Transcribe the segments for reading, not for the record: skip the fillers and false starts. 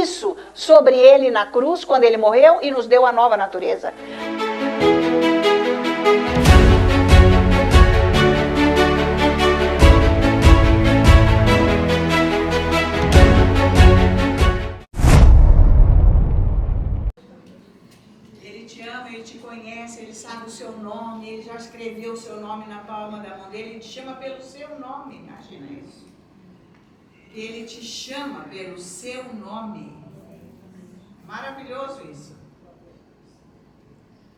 isso sobre ele na cruz, quando ele morreu, e nos deu a nova natureza. Ele te ama, ele te conhece, ele sabe o seu nome, ele já escreveu o seu nome na palma da mão dele, ele te chama pelo seu nome, imagina isso. Ele te chama pelo seu nome. Maravilhoso isso.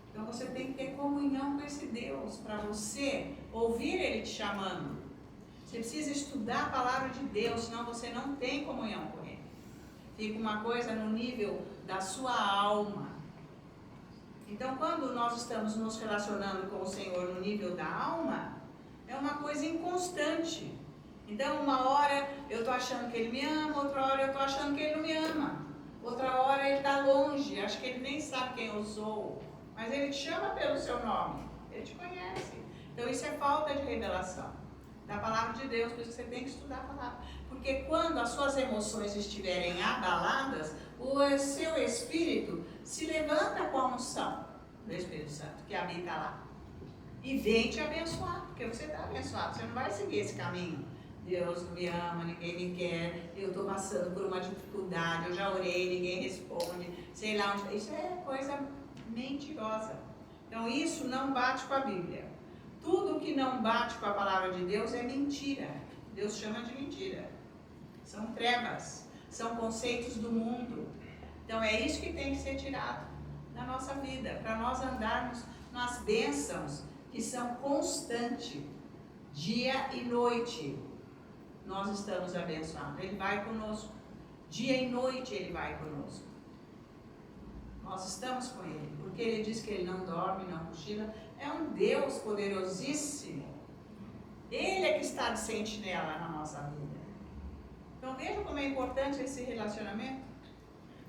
Então você tem que ter comunhão com esse Deus, para você ouvir ele te chamando. Você precisa estudar a palavra de Deus, senão você não tem comunhão com ele. Fica uma coisa no nível da sua alma. Então, quando nós estamos nos relacionando com o Senhor no nível da alma, é uma coisa inconstante. Então, uma hora eu estou achando que ele me ama, outra hora eu estou achando que ele não me ama. Outra hora ele está longe, acho que ele nem sabe quem eu sou. Mas ele te chama pelo seu nome, ele te conhece. Então, isso é falta de revelação da palavra de Deus, por isso você tem que estudar a palavra. Porque quando as suas emoções estiverem abaladas, o seu espírito se levanta com a unção do Espírito Santo, que habita lá. E vem te abençoar, porque você está abençoado, você não vai seguir esse caminho. Deus não me ama, ninguém me quer, eu estou passando por uma dificuldade, eu já orei, ninguém responde, sei lá onde. Isso é coisa mentirosa. Então isso não bate com a Bíblia. Tudo que não bate com a palavra de Deus é mentira. Deus chama de mentira. São trevas, são conceitos do mundo. Então é isso que tem que ser tirado da nossa vida, para nós andarmos nas bênçãos que são constantes, dia e noite. Nós estamos abençoados, ele vai conosco, dia e noite ele vai conosco. Nós estamos com ele, porque ele diz que ele não dorme, não cochila, é um Deus poderosíssimo. Ele é que está de sentinela na nossa vida. Então veja como é importante esse relacionamento.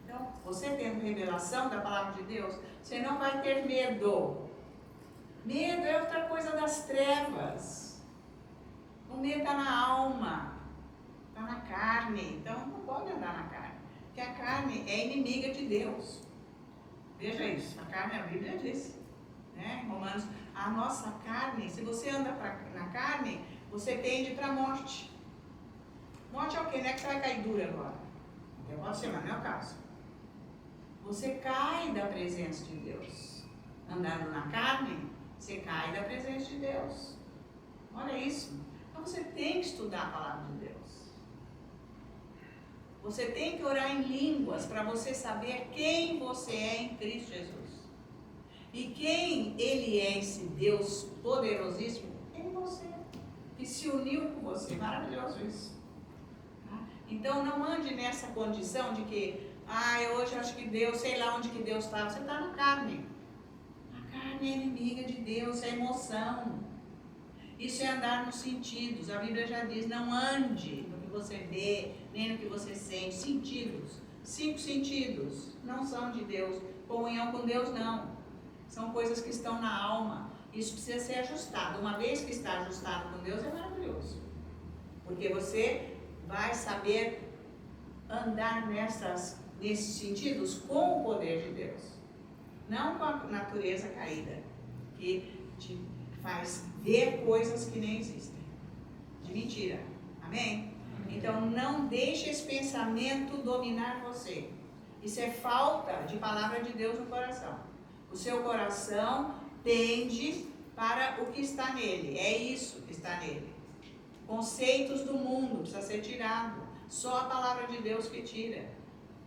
Então, você tendo revelação da palavra de Deus, você não vai ter medo. Medo é outra coisa das trevas. O medo está na alma, está na carne, então não pode andar na carne, porque a carne é inimiga de Deus. Veja isso, a carne, a Bíblia diz, né? Romanos, a nossa carne, se você anda na carne, você tende para a morte. Morte é o quê? Não é que você vai cair dura agora, pode ser, mas não é o caso. Você cai da presença de Deus. Andando na carne, você cai da presença de Deus. Olha isso. Então você tem que estudar a palavra de Deus. Você tem que orar em línguas para você saber quem você é em Cristo Jesus. E quem Ele é, esse Deus poderosíssimo, em você. Que se uniu com você. Maravilhoso isso. Então não ande nessa condição de que, hoje eu acho que Deus, sei lá onde que Deus está. Você está na carne. A carne é inimiga de Deus, é emoção. Isso é andar nos sentidos. A Bíblia já diz, não ande no que você vê, nem no que você sente. Sentidos. 5 sentidos não são de Deus. Comunhão com Deus não. São coisas que estão na alma. Isso precisa ser ajustado. Uma vez que está ajustado com Deus, é maravilhoso. Porque você vai saber andar nesses sentidos com o poder de Deus. Não com a natureza caída, que te faz ver coisas que nem existem. De mentira. Amém? Então não deixe esse pensamento dominar você. Isso é falta de palavra de Deus no coração. O seu coração tende para o que está nele. É isso que está nele. Conceitos do mundo precisa ser tirado. Só a palavra de Deus que tira.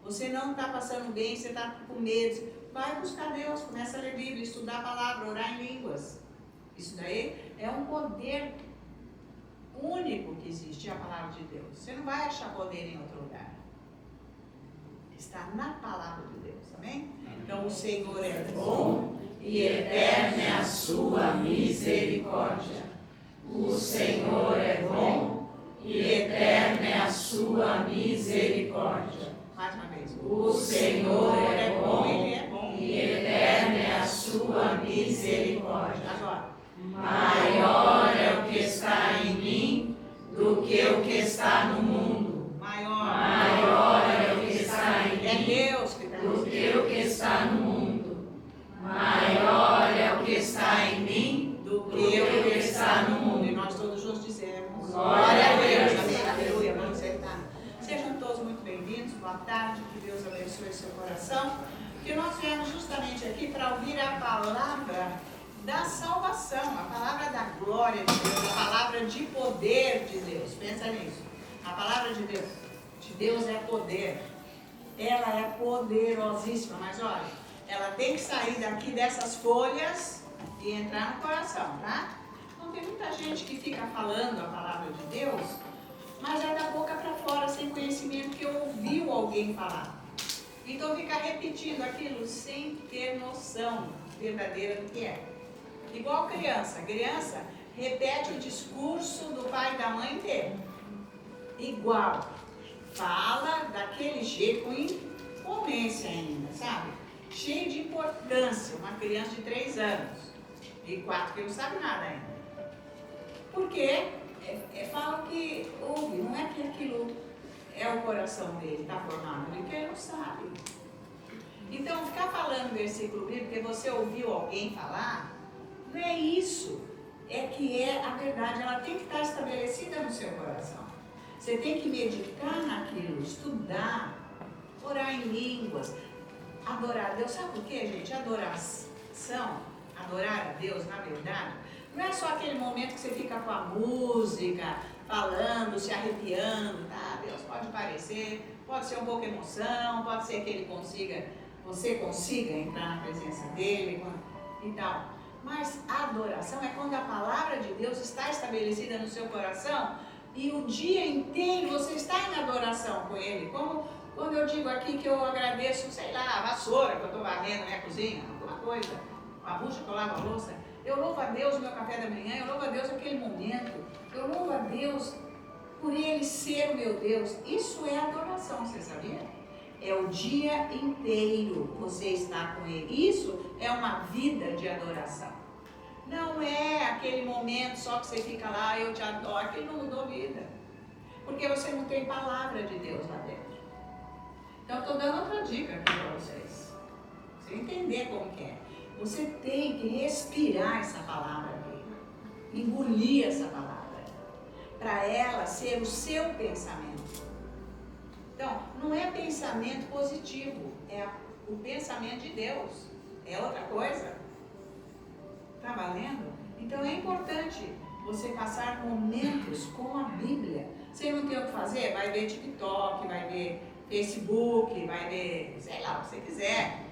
Você não está passando bem, você está com medo. Vai buscar Deus, começa a ler Bíblia, estudar a palavra, orar em línguas. Isso daí é um poder único que existe, a palavra de Deus. Você não vai achar poder em outro lugar. Está na palavra de Deus, amém? Então o Senhor é bom e eterna é a sua misericórdia. O Senhor é bom e eterna é a sua misericórdia. Mais uma vez. O Senhor é bom, Ele é bom. E eterna é a sua misericórdia. Agora. Maior é o que está em mim do que o que está no mundo. Maior Maior é o que está em mim justamente aqui para ouvir a palavra da salvação, a palavra da glória de Deus, a palavra de poder de Deus. Pensa nisso. A palavra de Deus é poder. Ela é poderosíssima, mas olha, ela tem que sair daqui dessas folhas e entrar no coração, tá? Então tem muita gente que fica falando a palavra de Deus, mas é da boca para fora, sem conhecimento, que ouviu alguém falar. Então fica repetindo aquilo sem ter noção verdadeira do que é. Igual criança. Criança repete o discurso do pai e da mãe inteiro. Igual. Fala daquele jeito, com imponência ainda, sabe? Cheio de importância. Uma criança de 3 anos e 4 que não sabe nada ainda. Porque fala o que ouve, não é que aquilo é o coração dele, está formado, porque ele não sabe. Então, ficar falando versículo bíblico, porque você ouviu alguém falar, não é isso. É que é a verdade, ela tem que estar estabelecida no seu coração. Você tem que meditar naquilo, estudar, orar em línguas, adorar a Deus. Sabe por quê, gente? Adoração, adorar a Deus, na verdade, não é só aquele momento que você fica com a música, falando, se arrepiando, tá? Deus pode parecer, pode ser um pouco emoção, pode ser que você consiga entrar na presença dele e tal. Mas a adoração é quando a palavra de Deus está estabelecida no seu coração e o dia inteiro você está em adoração com Ele. Como quando eu digo aqui que eu agradeço, sei lá, a vassoura que eu estou varrendo na minha cozinha, alguma coisa, a bucha que eu lavo a louça. Eu louvo a Deus no meu café da manhã, eu louvo a Deus naquele momento, eu louvo a Deus por Ele ser o meu Deus. Isso é adoração, você sabia? É o dia inteiro você está com Ele. Isso é uma vida de adoração. Não é aquele momento só que você fica lá, eu te adoro, que não mudou vida. Porque você não tem palavra de Deus lá dentro. Então eu estou dando outra dica aqui para vocês. Você entender como que é. Você tem que respirar essa palavra aqui. Engolir essa palavra. Para ela ser o seu pensamento. Então, não é pensamento positivo, é o pensamento de Deus. É outra coisa. Tá valendo? Então é importante você passar momentos com a Bíblia. Você não tem o que fazer? Vai ver TikTok, vai ver Facebook, vai ver, sei lá, o que você quiser.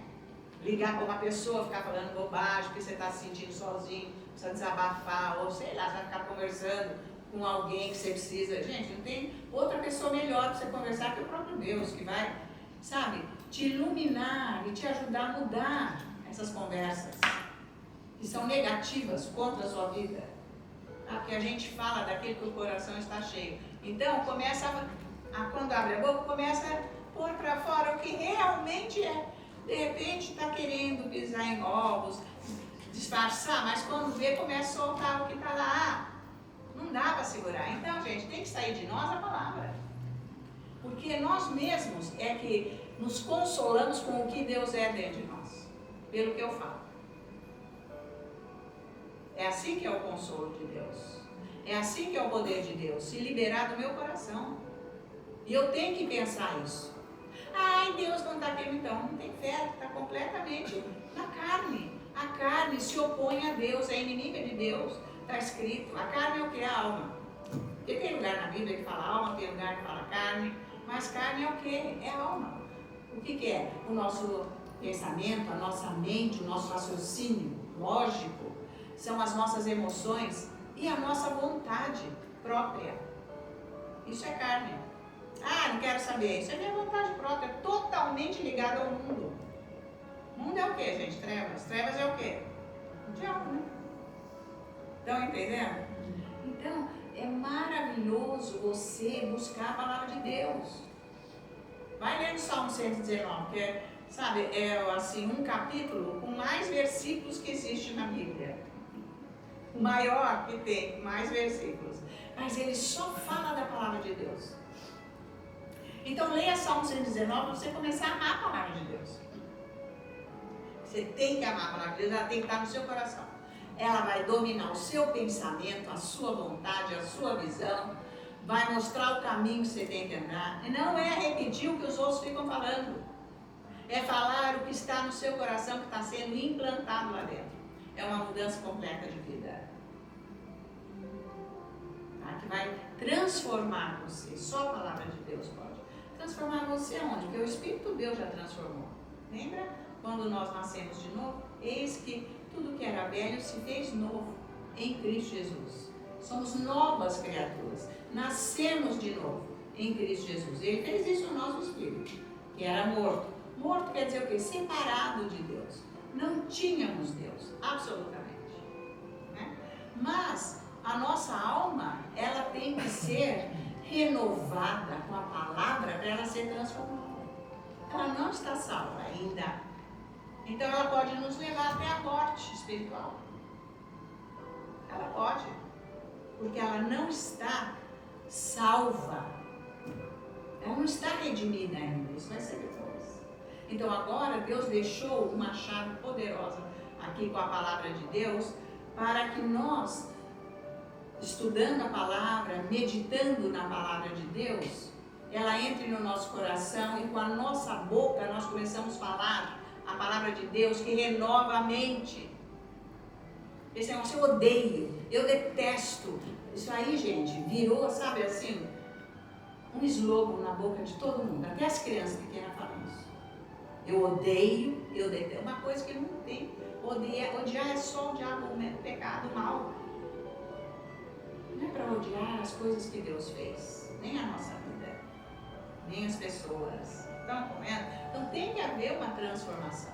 Ligar para uma pessoa, ficar falando bobagem, porque você está se sentindo sozinho, precisa desabafar, ou sei lá, você vai ficar conversando com alguém que você precisa. Gente, não tem outra pessoa melhor para você conversar que o próprio Deus, que vai, sabe, te iluminar e te ajudar a mudar essas conversas que são negativas contra a sua vida. Tá? Porque a gente fala daquilo que o coração está cheio. Então, começa quando abre a boca, começa a pôr para fora o que realmente é. De repente está querendo pisar em ovos, disfarçar, mas quando vê, começa a soltar o que está lá. Não dá para segurar. Então, gente, tem que sair de nós a palavra. Porque nós mesmos é que nos consolamos com o que Deus é dentro de nós. Pelo que eu falo. É assim que é o consolo de Deus. É assim que é o poder de Deus. Se liberar do meu coração. E eu tenho que pensar isso. Ai, Deus não está aqui, então. Não tem fé, está completamente na carne. A carne se opõe a Deus, é inimiga de Deus. Está escrito. A carne é o que? A alma. Porque tem lugar na Bíblia que fala alma, tem lugar que fala carne. Mas carne é o que? É a alma. O que é? O nosso pensamento, a nossa mente, o nosso raciocínio lógico. São as nossas emoções e a nossa vontade própria. Isso é carne. Ah, não quero saber. Isso é minha vontade própria, totalmente ligada ao mundo. O mundo é o quê, gente? Trevas. Trevas é o quê? O diabo, né? Estão entendendo? Então, é maravilhoso você buscar a palavra de Deus. Vai ler no Salmo 119, que é, sabe, é assim, um capítulo com mais versículos que existe na Bíblia. O maior que tem, mais versículos. Mas ele só fala da palavra de Deus. Então leia Salmo 119 para você começar a amar a palavra de Deus. Você tem que amar a palavra de Deus, ela tem que estar no seu coração. Ela vai dominar o seu pensamento, a sua vontade, a sua visão. Vai mostrar o caminho que você tem que andar. E não é repetir o que os outros ficam falando. É falar o que está no seu coração, que está sendo implantado lá dentro. É uma mudança completa de vida. Tá? Que vai transformar você. Só a palavra de Deus pode. Transformar você aonde? Porque o Espírito de Deus já transformou. Lembra? Quando nós nascemos de novo, eis que tudo que era velho se fez novo em Cristo Jesus. Somos novas criaturas. Nascemos de novo em Cristo Jesus. Ele fez isso no nosso espírito, que era morto. Morto quer dizer o quê? Separado de Deus. Não tínhamos Deus, absolutamente. Né? Mas a nossa alma, ela tem que ser renovada com a palavra para ela ser transformada. Ela não está salva ainda. Então ela pode nos levar até a morte espiritual. Ela pode. Porque ela não está salva. Ela não está redimida ainda. Isso vai ser depois. Então agora Deus deixou uma chave poderosa aqui com a palavra de Deus para que nós, estudando a palavra, meditando na palavra de Deus, ela entre no nosso coração e com a nossa boca nós começamos a falar a palavra de Deus que renova a mente. Esse negócio eu odeio, eu detesto. Isso aí, gente, virou, sabe assim, um slogan na boca de todo mundo. Até as crianças pequenas falam isso. Eu odeio, eu detesto. Uma coisa que não tem. Odiar é só odiar o pecado, o mal. Não é para odiar as coisas que Deus fez. Nem a nossa vida. Nem as pessoas. Estão comendo? Então tem que haver uma transformação.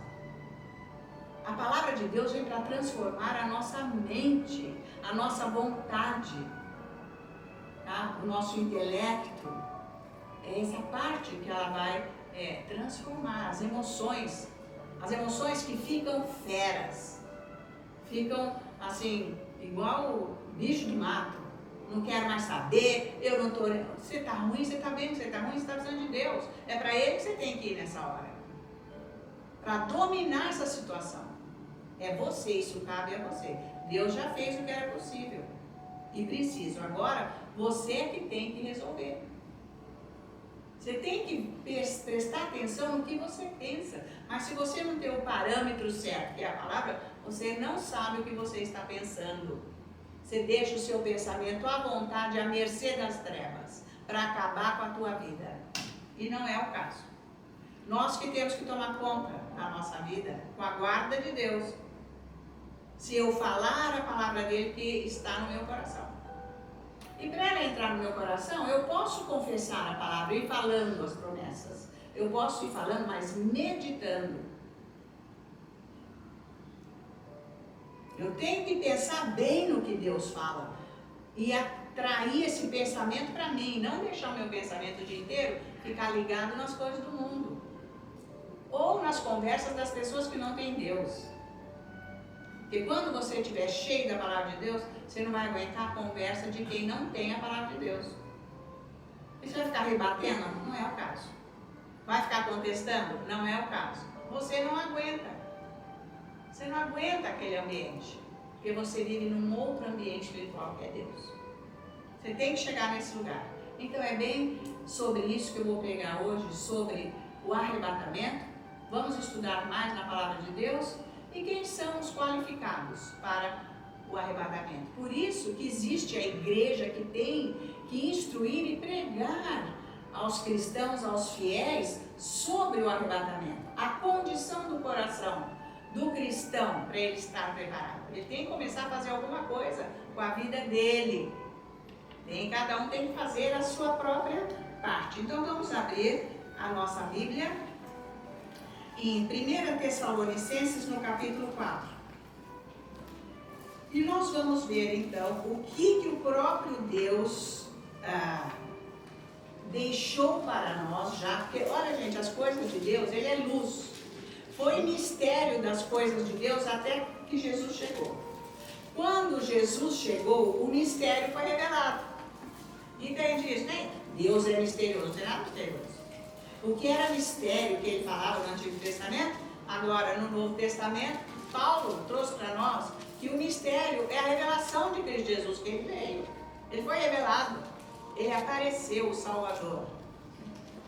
A palavra de Deus vem para transformar a nossa mente, a nossa vontade, tá? O nosso intelecto. É essa parte que ela vai transformar. As emoções que ficam feras, ficam assim, igual bicho de mato. Não quero mais saber, eu não estou... Você está ruim, você está bem, você está ruim, você está precisando de Deus. É para Ele que você tem que ir nessa hora. Para dominar essa situação. É você, isso cabe a você. Deus já fez o que era possível e preciso. Agora, você é que tem que resolver. Você tem que prestar atenção no que você pensa. Mas se você não tem o parâmetro certo, que é a palavra, você não sabe o que você está pensando. Você deixa o seu pensamento à vontade, à mercê das trevas, para acabar com a tua vida. E não é o caso. Nós que temos que tomar conta da nossa vida com a guarda de Deus. Se eu falar a palavra dele que está no meu coração. E para ela entrar no meu coração, eu posso confessar a palavra e ir falando as promessas. Eu posso ir falando, mas meditando. Eu tenho que pensar bem no que Deus fala. E atrair esse pensamento para mim. Não deixar o meu pensamento o dia inteiro ficar ligado nas coisas do mundo. Ou nas conversas das pessoas que não têm Deus. Porque quando você estiver cheio da palavra de Deus, você não vai aguentar a conversa de quem não tem a palavra de Deus. E você vai ficar rebatendo? Não é o caso. Vai ficar contestando? Não é o caso. Você não aguenta. Você não aguenta aquele ambiente. Porque você vive num outro ambiente espiritual que é Deus. Você tem que chegar nesse lugar. Então é bem sobre isso que eu vou pregar hoje, sobre o arrebatamento. Vamos estudar mais na palavra de Deus. E quem são os qualificados para o arrebatamento? Por isso que existe a igreja que tem que instruir e pregar aos cristãos, aos fiéis, sobre o arrebatamento. A condição do coração do cristão para ele estar preparado. Ele tem que começar a fazer alguma coisa com a vida dele. Cada um tem que fazer a sua própria parte. Então vamos abrir a nossa Bíblia em 1 Tessalonicenses, no capítulo 4. E nós vamos ver, então, o que o próprio Deus deixou para nós já. Porque, olha, gente, as coisas de Deus, Ele é luz. Foi mistério das coisas de Deus até que Jesus chegou. Quando Jesus chegou, o mistério foi revelado. Entende isso, né? Deus é misterioso, não tem nada misterioso. O que era mistério que ele falava no Antigo Testamento, agora no Novo Testamento, Paulo trouxe para nós que o mistério é a revelação de Cristo Jesus, que ele veio. Ele foi revelado. Ele apareceu, o Salvador.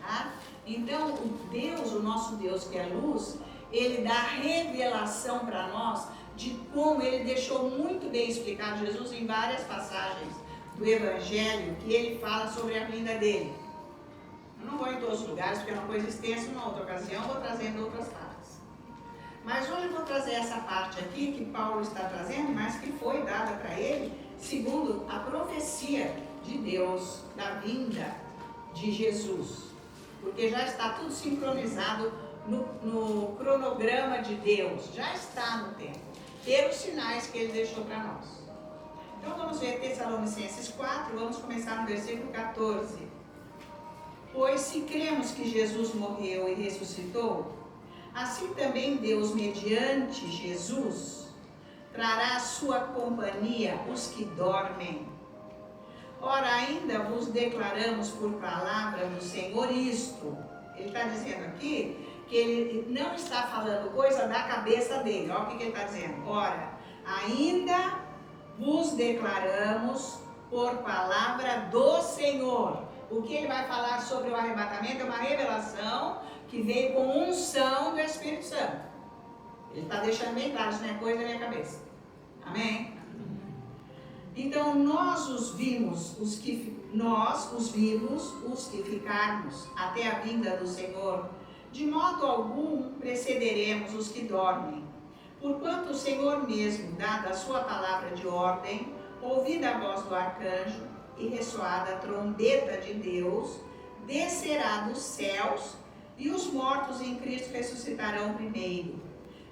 Tá? Então, o Deus, o nosso Deus que é luz, ele dá revelação para nós de como ele deixou muito bem explicado, Jesus, em várias passagens do Evangelho, que ele fala sobre a vinda dele. Eu não vou em todos os lugares, porque é uma coisa extensa, numa outra ocasião, vou trazendo outras partes. Mas hoje eu vou trazer essa parte aqui, que Paulo está trazendo, mas que foi dada para ele, segundo a profecia de Deus, da vinda de Jesus. Porque já está tudo sincronizado no cronograma de Deus, já está no tempo, pelos sinais que ele deixou para nós. Então vamos ver Tessalonicenses 4, vamos começar no versículo 14. Pois se cremos que Jesus morreu e ressuscitou, assim também Deus, mediante Jesus, trará à sua companhia os que dormem. Ora, ainda vos declaramos por palavra do Senhor isto. Ele está dizendo aqui que ele não está falando coisa da cabeça dele. Olha o que ele está dizendo. Ora, ainda vos declaramos por palavra do Senhor. O que ele vai falar sobre o arrebatamento é uma revelação que veio com unção do Espírito Santo. Ele está deixando bem claro, isso não é coisa da minha cabeça. Amém? Então nós os vivos, os que ficarmos até a vinda do Senhor, de modo algum precederemos os que dormem. Porquanto o Senhor mesmo, dada a sua palavra de ordem, ouvida a voz do arcanjo e ressoada a trombeta de Deus, descerá dos céus, e os mortos em Cristo ressuscitarão primeiro.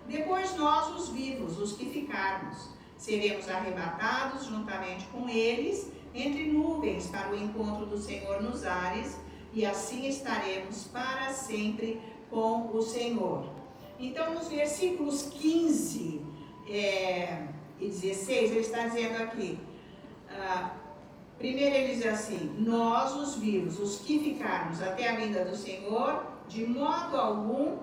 Depois nós, os vivos, os que ficarmos, seremos arrebatados juntamente com eles entre nuvens para o encontro do Senhor nos ares, e assim estaremos para sempre com o Senhor. Então, nos versículos 15 e 16, ele está dizendo aqui, primeiro ele diz assim, nós os vivos, os que ficarmos até a vinda do Senhor, de modo algum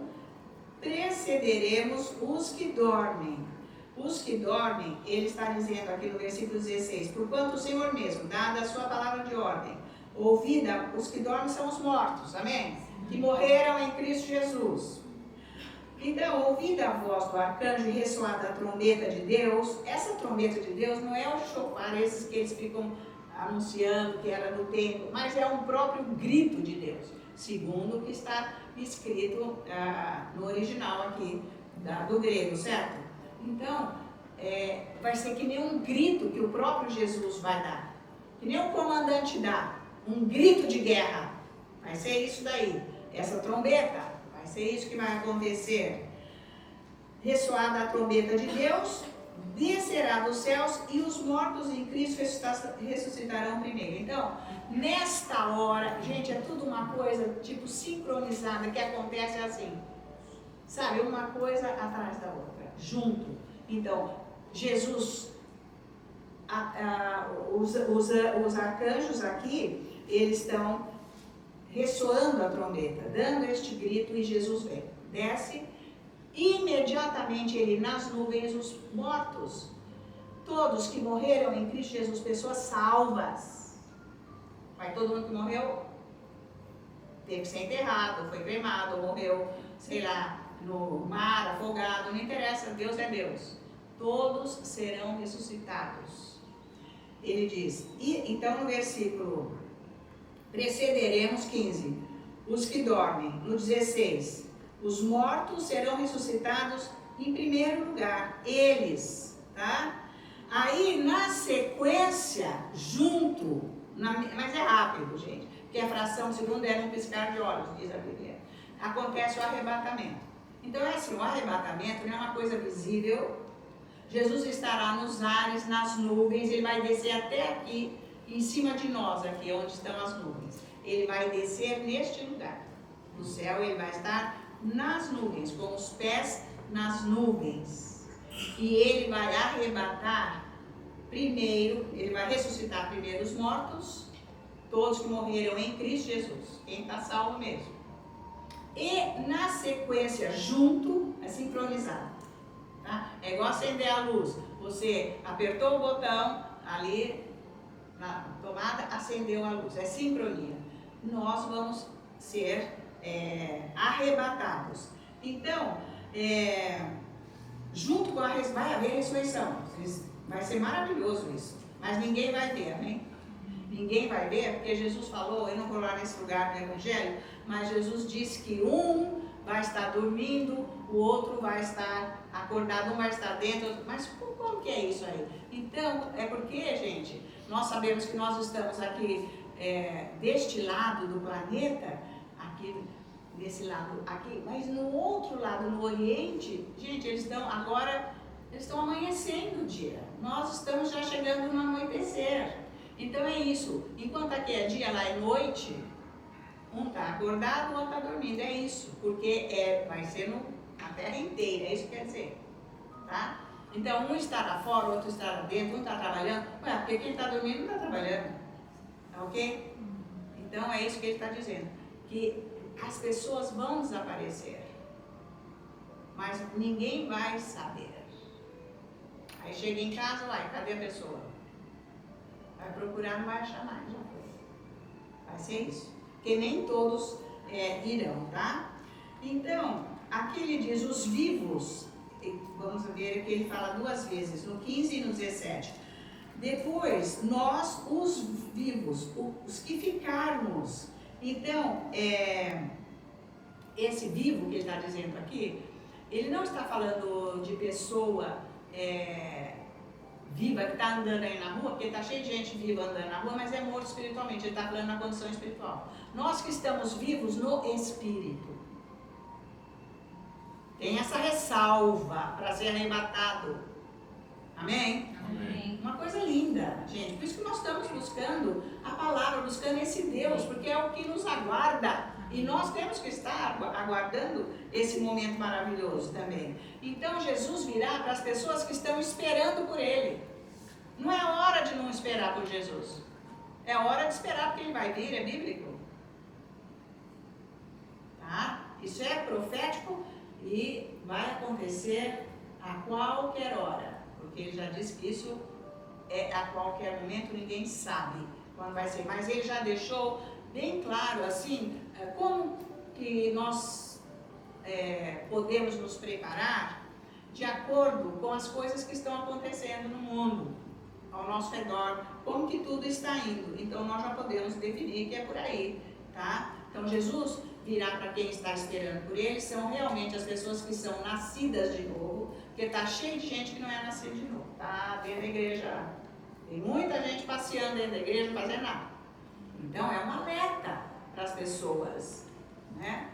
precederemos os que dormem. Os que dormem, ele está dizendo aqui no versículo 16, porquanto o Senhor mesmo, dada a sua palavra de ordem, ouvida, os que dormem são os mortos, amém? Que morreram em Cristo Jesus. Então, ouvida a voz do arcanjo e ressoada a trombeta de Deus, essa trombeta de Deus não é o chofar, esses que eles ficam anunciando que era no templo, mas é um próprio grito de Deus, segundo o que está escrito no original aqui do grego, certo? Então, vai ser que nem um grito que o próprio Jesus vai dar, que nem o comandante dá, um grito de guerra, vai ser isso daí, essa trombeta, vai ser isso que vai acontecer. Ressoada a trombeta de Deus, descerá dos céus e os mortos em Cristo ressuscitarão primeiro. Então, nesta hora, gente, é tudo uma coisa tipo sincronizada, que acontece assim, sabe, uma coisa atrás da outra, junto. Então, Jesus, os arcanjos aqui, eles estão ressoando a trombeta, dando este grito, e Jesus vem, desce, imediatamente ele nas nuvens, os mortos, todos que morreram em Cristo Jesus, pessoas salvas. Vai todo mundo que morreu, teve que ser enterrado, foi cremado, morreu, sei lá, no mar, afogado, não interessa, Deus é Deus. Todos serão ressuscitados. Ele diz, e então no versículo, precederemos 15, os que dormem, no 16, os mortos serão ressuscitados em primeiro lugar, eles, tá? Aí na sequência, junto, mas é rápido, gente, porque a fração de segundo é num piscar de olhos, diz a Bíblia, acontece o arrebatamento. Então é assim, o arrebatamento não é uma coisa visível. Jesus estará nos ares, nas nuvens, ele vai descer até aqui, em cima de nós, aqui onde estão as nuvens. Ele vai descer neste lugar. No céu ele vai estar nas nuvens, com os pés nas nuvens. E ele vai arrebatar primeiro, ele vai ressuscitar primeiro os mortos, todos que morreram em Cristo Jesus, quem está salvo mesmo. E na sequência, junto, é sincronizado. Tá? É igual acender a luz. Você apertou o botão ali na tomada, acendeu a luz. É sincronia. Nós vamos ser arrebatados. Então, junto com vai haver ressurreição. Vai ser maravilhoso isso. Mas ninguém vai ver, amém? Ninguém vai ver, porque Jesus falou, eu não vou lá nesse lugar do Evangelho, mas Jesus disse que um vai estar dormindo, o outro vai estar acordado, um vai estar dentro, mas como que é isso aí? Então, é porque, gente, nós sabemos que nós estamos aqui, deste lado do planeta, aqui, desse lado aqui, mas no outro lado, no Oriente, gente, eles estão amanhecendo o dia, nós estamos já chegando no anoitecer. Então é isso, enquanto aqui é dia, lá é noite, um está acordado, o outro está dormindo, é isso, porque vai ser na terra inteira, é isso que quer dizer, tá? Então um está lá fora, o outro está lá dentro, um está trabalhando, porque quem está dormindo não está trabalhando, tá ok? Então é isso que ele está dizendo, que as pessoas vão desaparecer, mas ninguém vai saber. Aí chega em casa, lá, cadê a pessoa? Vai procurar, não vai achar mais, já foi. Vai ser isso. Porque nem todos irão, tá? Então, aqui ele diz, os vivos, vamos ver que ele fala duas vezes, no 15 e no 17. Depois, nós, os vivos, os que ficarmos. Então, esse vivo que ele está dizendo aqui, ele não está falando de pessoa viva que está andando aí na rua, porque está cheio de gente viva andando na rua, mas é morto espiritualmente, ele está falando na condição espiritual. Nós que estamos vivos no espírito, tem essa ressalva para ser arrebatado. Amém? Amém. Uma coisa linda, gente. Por isso que nós estamos buscando a palavra, buscando esse Deus, porque é o que nos aguarda. E nós temos que estar aguardando esse momento maravilhoso também. Então Jesus virá para as pessoas que estão esperando por Ele. Não é hora de não esperar por Jesus. É hora de esperar porque Ele vai vir, é bíblico. Tá? Isso é profético e vai acontecer a qualquer hora. Porque Ele já disse que isso a qualquer momento, ninguém sabe quando vai ser. Mas Ele já deixou bem claro, assim, como que nós podemos nos preparar de acordo com as coisas que estão acontecendo no mundo, ao nosso redor, como que tudo está indo. Então, nós já podemos definir que é por aí, tá? Então, Jesus virá para quem está esperando por Ele, são realmente as pessoas que são nascidas de novo, porque está cheio de gente que não é nascida de novo, tá? Dentro da igreja, tem muita gente passeando dentro da igreja, fazendo nada. Então, é um alerta para as pessoas, né?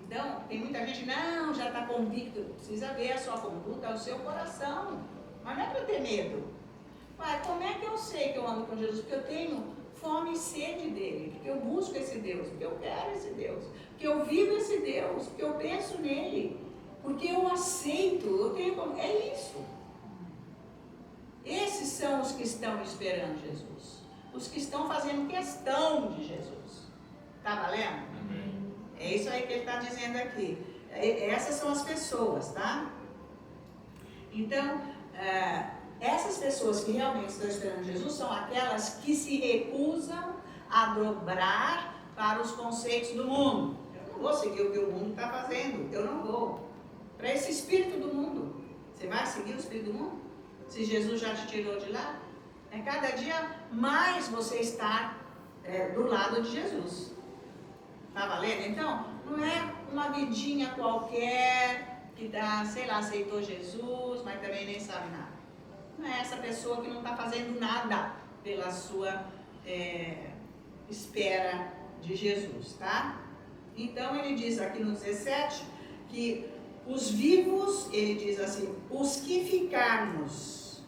Então, tem muita gente que não, já está convicto. Precisa ver a sua conduta, o seu coração. Mas não é para ter medo. Pai, como é que eu sei que eu ando com Jesus? Porque eu tenho fome e sede dele, porque eu busco esse Deus, porque eu quero esse Deus, porque eu vivo esse Deus, porque eu penso nele, porque eu aceito, eu tenho como... É isso. Esses são os que estão esperando Jesus. Os que estão fazendo questão de Jesus. Tá valendo? Amém. É isso aí que ele está dizendo aqui. Essas são as pessoas, tá? Então, essas pessoas que realmente estão esperando Jesus são aquelas que se recusam a dobrar para os conceitos do mundo. Eu não vou seguir o que o mundo está fazendo. Eu não vou. Para esse espírito do mundo. Você vai seguir o espírito do mundo? Se Jesus já te tirou de lá? Cada dia mais você está do lado de Jesus. Tá valendo? Então, não é uma vidinha qualquer que dá, sei lá, aceitou Jesus, mas também nem sabe nada. Não é essa pessoa que não está fazendo nada pela sua espera de Jesus, tá? Então, ele diz aqui no 17 que os vivos, ele diz assim, os que ficarmos,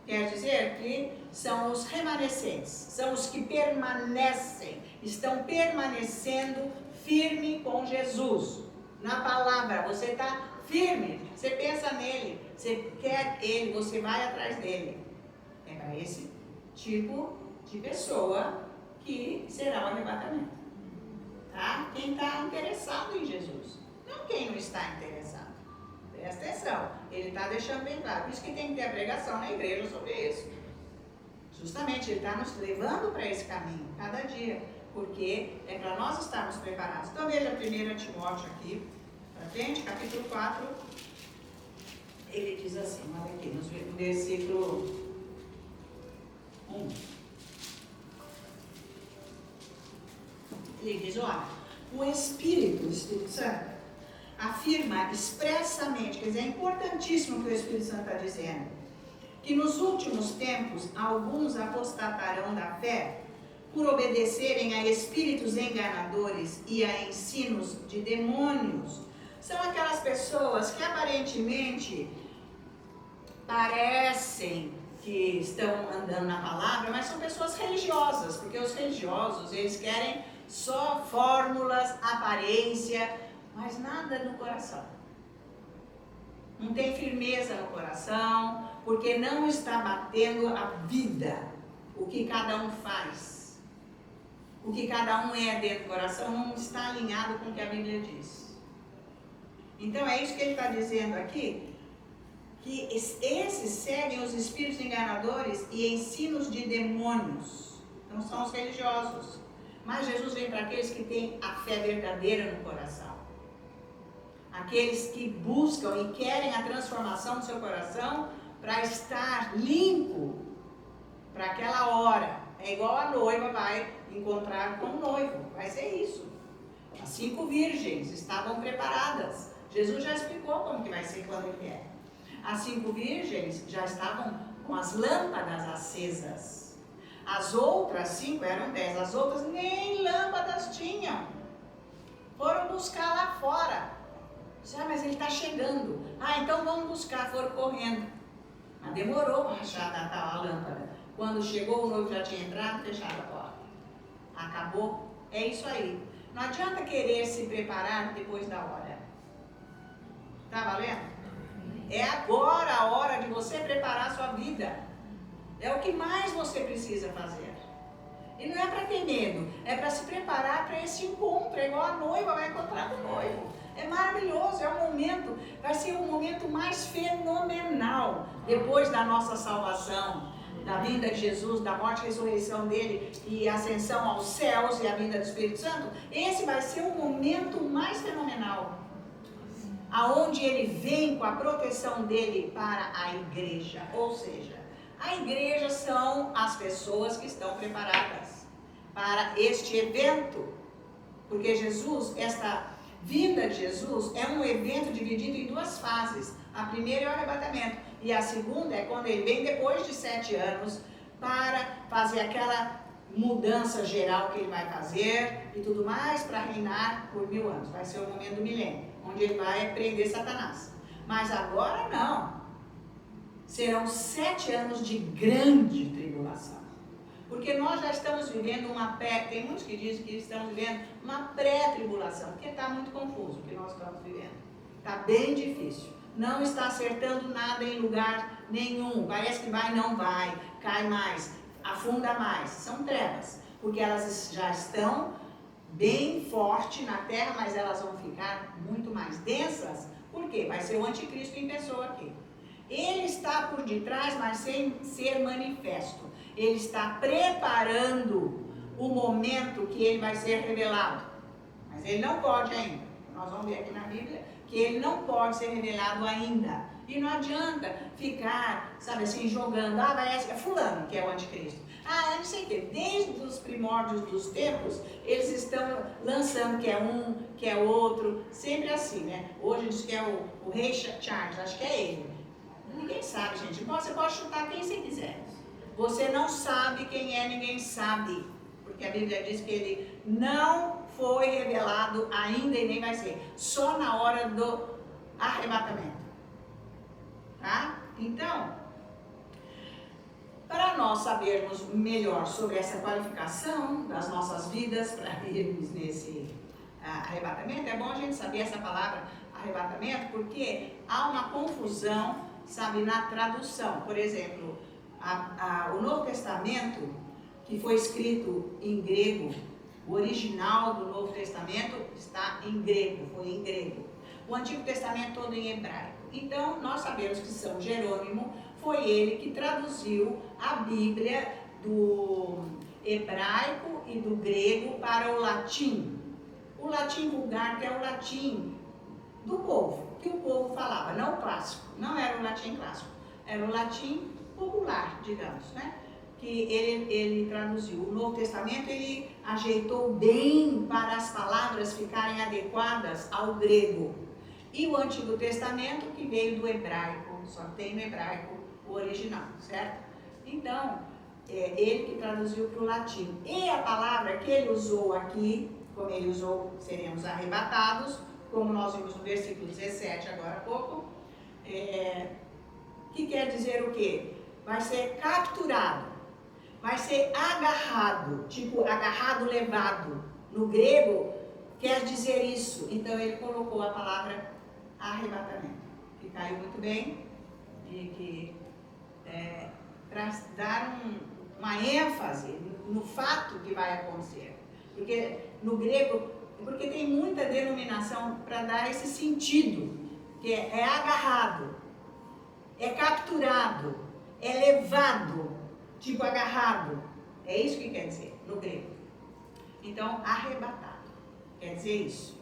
quer dizer que são os remanescentes, são os que permanecem, estão permanecendo firme com Jesus. Na palavra, você está firme, você pensa nele, você quer ele, você vai atrás dele. É para esse tipo de pessoa que será o arrebatamento. Tá? Quem está interessado em Jesus, não quem não está interessado. Presta atenção, ele está deixando bem claro. Por isso que tem que ter a pregação na igreja sobre isso. Justamente, ele está nos levando para esse caminho, cada dia. porque é para nós estarmos preparados. Então veja 1 Timóteo aqui, para frente, capítulo 4, ele diz assim, olha aqui, no versículo 1. Ele diz, olha, o Espírito Santo, afirma expressamente, quer dizer, é importantíssimo o que o Espírito Santo está dizendo, que nos últimos tempos alguns apostatarão da fé por obedecerem a espíritos enganadores e a ensinos de demônios. São aquelas pessoas que aparentemente parecem que estão andando na palavra, mas são pessoas religiosas, porque os religiosos, eles querem só fórmulas, aparência, mas nada no coração. Não tem firmeza no coração, porque não está batendo a vida, o que cada um faz. O que cada um é dentro do coração não está alinhado com o que a Bíblia diz. Então é isso que ele está dizendo aqui, que esses seguem os espíritos enganadores e ensinos de demônios. Não são os religiosos. Mas Jesus vem para aqueles que têm a fé verdadeira no coração. Aqueles que buscam e querem a transformação do seu coração para estar limpo para aquela hora. É igual a noiva vai encontrar com o noivo. Vai ser isso. As 5 virgens estavam preparadas. Jesus já explicou como que vai ser quando ele vier. As 5 virgens já estavam com as lâmpadas acesas. As outras 5 eram 10. As outras nem lâmpadas tinham. Foram buscar lá fora. Mas ele está chegando. Então vamos buscar. Foram correndo. Mas demorou para achar a lâmpada. Quando chegou, o noivo já tinha entrado e fechado a porta. Acabou. É isso aí. Não adianta querer se preparar depois da hora. Tá valendo? É agora a hora de você preparar a sua vida. É o que mais você precisa fazer. E não é para ter medo. É para se preparar para esse encontro. É igual a noiva vai encontrar com o noivo. É maravilhoso, é um momento, vai ser o momento mais fenomenal depois da nossa salvação, da vinda de Jesus, da morte e ressurreição dele e a ascensão aos céus e a vinda do Espírito Santo. Esse vai ser o momento mais fenomenal, aonde ele vem com a proteção dele para a igreja. Ou seja, a igreja são as pessoas que estão preparadas para este evento, porque Jesus, esta vinda de Jesus é um evento dividido em 2 fases. A primeira é o arrebatamento e a segunda é quando ele vem depois de 7 anos para fazer aquela mudança geral que ele vai fazer e tudo mais para reinar por 1000 anos. Vai ser o momento do milênio, onde ele vai prender Satanás. Mas agora não. Serão 7 anos de grande tribulação. Porque nós já estamos vivendo tem muitos que dizem que estamos vivendo uma pré-tribulação, porque está muito confuso o que nós estamos vivendo. Está bem difícil. Não está acertando nada em lugar nenhum. Parece que vai, não vai. Cai mais, afunda mais. São trevas, porque elas já estão bem fortes na terra, mas elas vão ficar muito mais densas. Por quê? Vai ser o anticristo em pessoa aqui. Ele está por detrás, mas sem ser manifesto. Ele está preparando o momento que ele vai ser revelado. Mas ele não pode ainda. Nós vamos ver aqui na Bíblia que ele não pode ser revelado ainda. E não adianta ficar, assim, jogando. É fulano que é o anticristo. Eu não sei o quê. Desde os primórdios dos tempos, eles estão lançando que é um, que é outro. Sempre assim, né? Hoje diz que é o rei Charles, acho que é ele. Ninguém sabe, gente. Você pode chutar quem você quiser. Você não sabe quem é, ninguém sabe. Porque a Bíblia diz que ele não foi revelado ainda e nem vai ser. Só na hora do arrebatamento. Tá? Então, para nós sabermos melhor sobre essa qualificação das nossas vidas para irmos nesse arrebatamento, é bom a gente saber essa palavra arrebatamento, porque há uma confusão, na tradução. Por exemplo, o Novo Testamento, que foi escrito em grego, o original do Novo Testamento está em grego, foi em grego. O Antigo Testamento todo em hebraico. Então, nós sabemos que São Jerônimo foi ele que traduziu a Bíblia do hebraico e do grego para o latim. O latim vulgar, que é o latim do povo, que o povo falava, não o clássico, não era o latim clássico, era o latim popular, digamos, né? Que ele traduziu. O Novo Testamento ele ajeitou bem para as palavras ficarem adequadas ao grego. E o Antigo Testamento que veio do hebraico, só tem no hebraico o original, certo? Então, ele que traduziu para o latim. E a palavra que ele usou aqui, como ele usou, seremos arrebatados, como nós vimos no versículo 17 agora há pouco, que quer dizer o quê? Vai ser capturado, vai ser agarrado, tipo agarrado, levado. No grego, quer dizer isso. Então, ele colocou a palavra arrebatamento, que caiu muito bem, e que para dar uma ênfase no fato que vai acontecer. Porque no grego, porque tem muita denominação para dar esse sentido, que é agarrado, é capturado, é levado, tipo agarrado. É isso que quer dizer no grego. Então, arrebatado, quer dizer isso.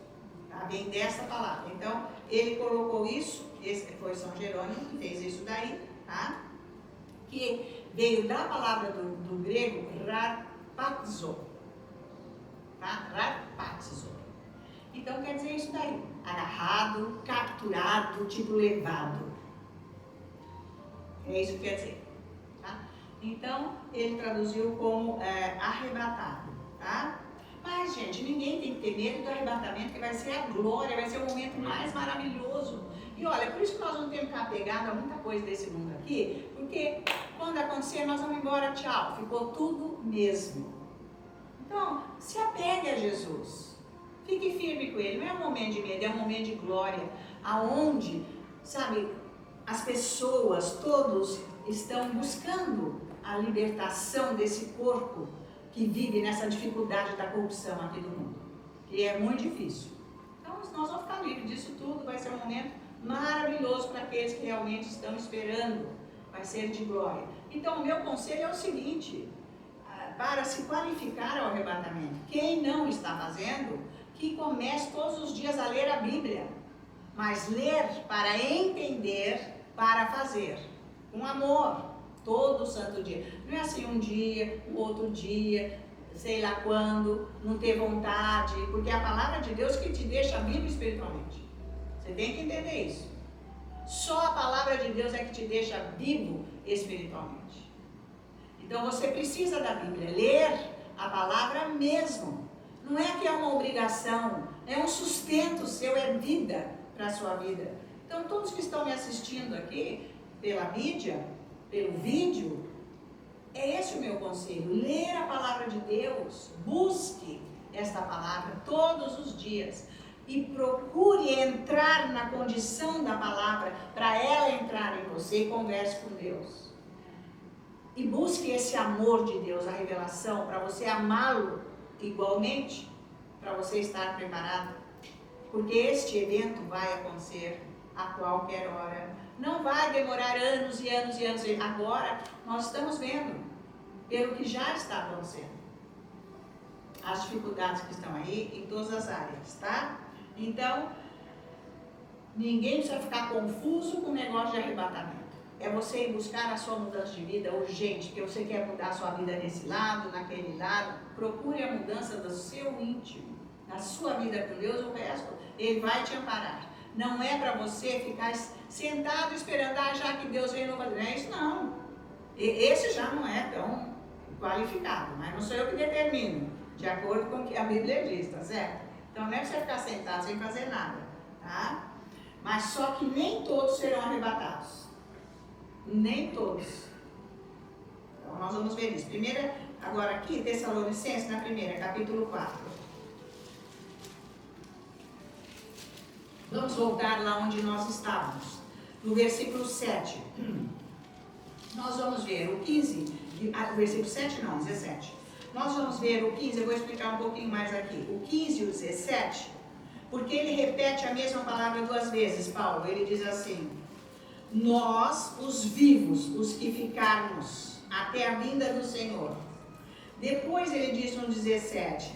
Tá? Vem dessa palavra. Então, ele colocou isso, esse foi São Jerônimo que fez isso daí, tá? Que veio da palavra do grego rapazo. Tá? Rapazo. Então, quer dizer isso daí. Agarrado, capturado, tipo levado. É isso que quer dizer. Tá? Então, ele traduziu como arrebatado. Tá? Mas, gente, ninguém tem que ter medo do arrebatamento, que vai ser a glória, vai ser o momento mais maravilhoso. E olha, por isso que nós não temos que ficar apegados a muita coisa desse mundo aqui, porque quando acontecer, nós vamos embora, tchau, ficou tudo mesmo. Então, se apegue a Jesus, fique firme com Ele, não é um momento de medo, é um momento de glória, aonde, sabe, as pessoas, todos estão buscando a libertação desse corpo que vive nessa dificuldade da corrupção aqui do mundo, que é muito difícil. Então, nós vamos ficar livres disso tudo, vai ser um momento maravilhoso para aqueles que realmente estão esperando, vai ser de glória. Então, o meu conselho é o seguinte, para se qualificar ao arrebatamento, quem não está fazendo, que comece todos os dias a ler a Bíblia, mas ler para entender, para fazer, com amor, todo santo dia. Não é assim um dia, um outro dia, sei lá quando, não ter vontade, porque é a palavra de Deus que te deixa vivo espiritualmente. Você tem que entender isso. Só a palavra de Deus é que te deixa vivo espiritualmente. Então você precisa da Bíblia, ler a palavra mesmo. Não é que é uma obrigação, é um sustento seu, é vida para a sua vida. Então todos que estão me assistindo aqui, pela mídia, pelo vídeo, é esse o meu conselho, ler a palavra de Deus, busque esta palavra todos os dias e procure entrar na condição da palavra para ela entrar em você e converse com Deus. E busque esse amor de Deus, a revelação, para você amá-lo igualmente, para você estar preparado, porque este evento vai acontecer a qualquer hora. Não vai demorar anos e anos e anos. Agora, nós estamos vendo, pelo que já está acontecendo, as dificuldades que estão aí em todas as áreas, tá? Então, ninguém precisa ficar confuso com o negócio de arrebatamento. É você ir buscar a sua mudança de vida urgente, porque você quer mudar a sua vida nesse lado, naquele lado. Procure a mudança do seu íntimo, da sua vida com Deus, o resto, Ele vai te amparar. Não é para você ficar sentado esperando, já que Deus veio no fazer. Não é isso, não. Esse já não é tão qualificado, mas não sou eu que determino, de acordo com o que a Bíblia diz, tá certo? Então não é para você ficar sentado sem fazer nada, tá? Mas só que nem todos serão arrebatados. Nem todos. Então nós vamos ver isso. Agora aqui, Tessalonicenses, na primeira, capítulo 4. Vamos voltar lá onde nós estávamos, no versículo 7. Nós vamos ver o 15, o versículo 7 não, 17. Nós vamos ver o 15, eu vou explicar um pouquinho mais aqui. O 15 e o 17, porque ele repete a mesma palavra duas vezes, Paulo. Ele diz assim: nós, os vivos, os que ficarmos até a vinda do Senhor, Depois ele diz no 17,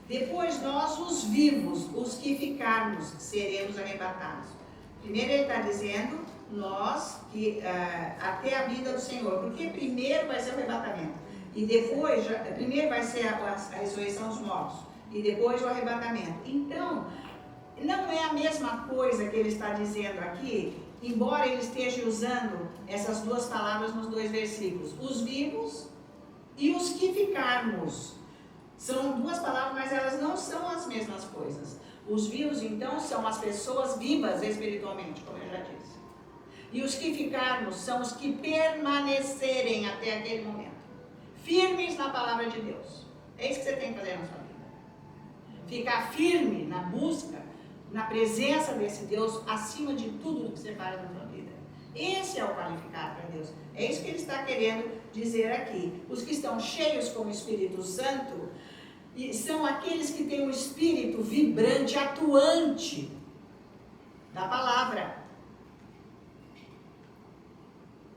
depois nós, os vivos, os que ficarmos, seremos arrebatados. Primeiro ele está dizendo, nós, que até a vinda do Senhor, porque primeiro vai ser o arrebatamento, e depois, primeiro vai ser a ressurreição dos mortos, e depois o arrebatamento. Então, não é a mesma coisa que ele está dizendo aqui, embora ele esteja usando essas duas palavras nos dois versículos, os vivos e os que ficarmos. São duas palavras, mas elas não são as mesmas coisas. Os vivos, então, são as pessoas vivas espiritualmente, como eu já disse. E os que ficarmos são os que permanecerem até aquele momento. Firmes na palavra de Deus. É isso que você tem que fazer na sua vida. Ficar firme na busca, na presença desse Deus, acima de tudo que você faz na sua vida. Esse é o qualificado para Deus. É isso que ele está querendo dizer aqui. Os que estão cheios com o Espírito Santo são aqueles que têm um espírito vibrante, atuante da palavra.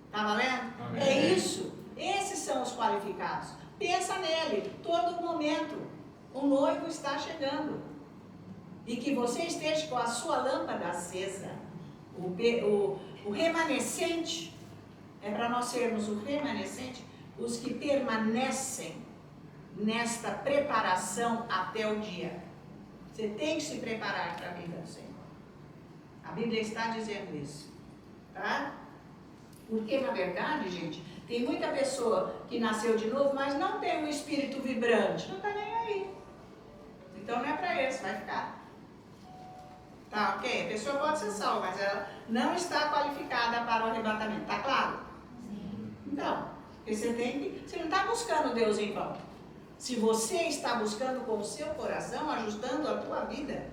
Está valendo? Amém. É isso. Esses são os qualificados. Pensa nele, todo momento. O noivo está chegando. E que você esteja com a sua lâmpada acesa. O remanescente, é para nós sermos o remanescente, os que permanecem nesta preparação até o dia. Você tem que se preparar para a vinda do Senhor. A Bíblia está dizendo isso. Tá? Porque, na verdade, gente, tem muita pessoa que nasceu de novo, mas não tem um espírito vibrante. Não está nem aí. Então não é para esse, vai ficar. Tá, ok? A pessoa pode ser salva, mas ela não está qualificada para o arrebatamento. Tá claro? Sim. Então, porque você não está buscando Deus em vão. Se você está buscando com o seu coração, ajustando a tua vida,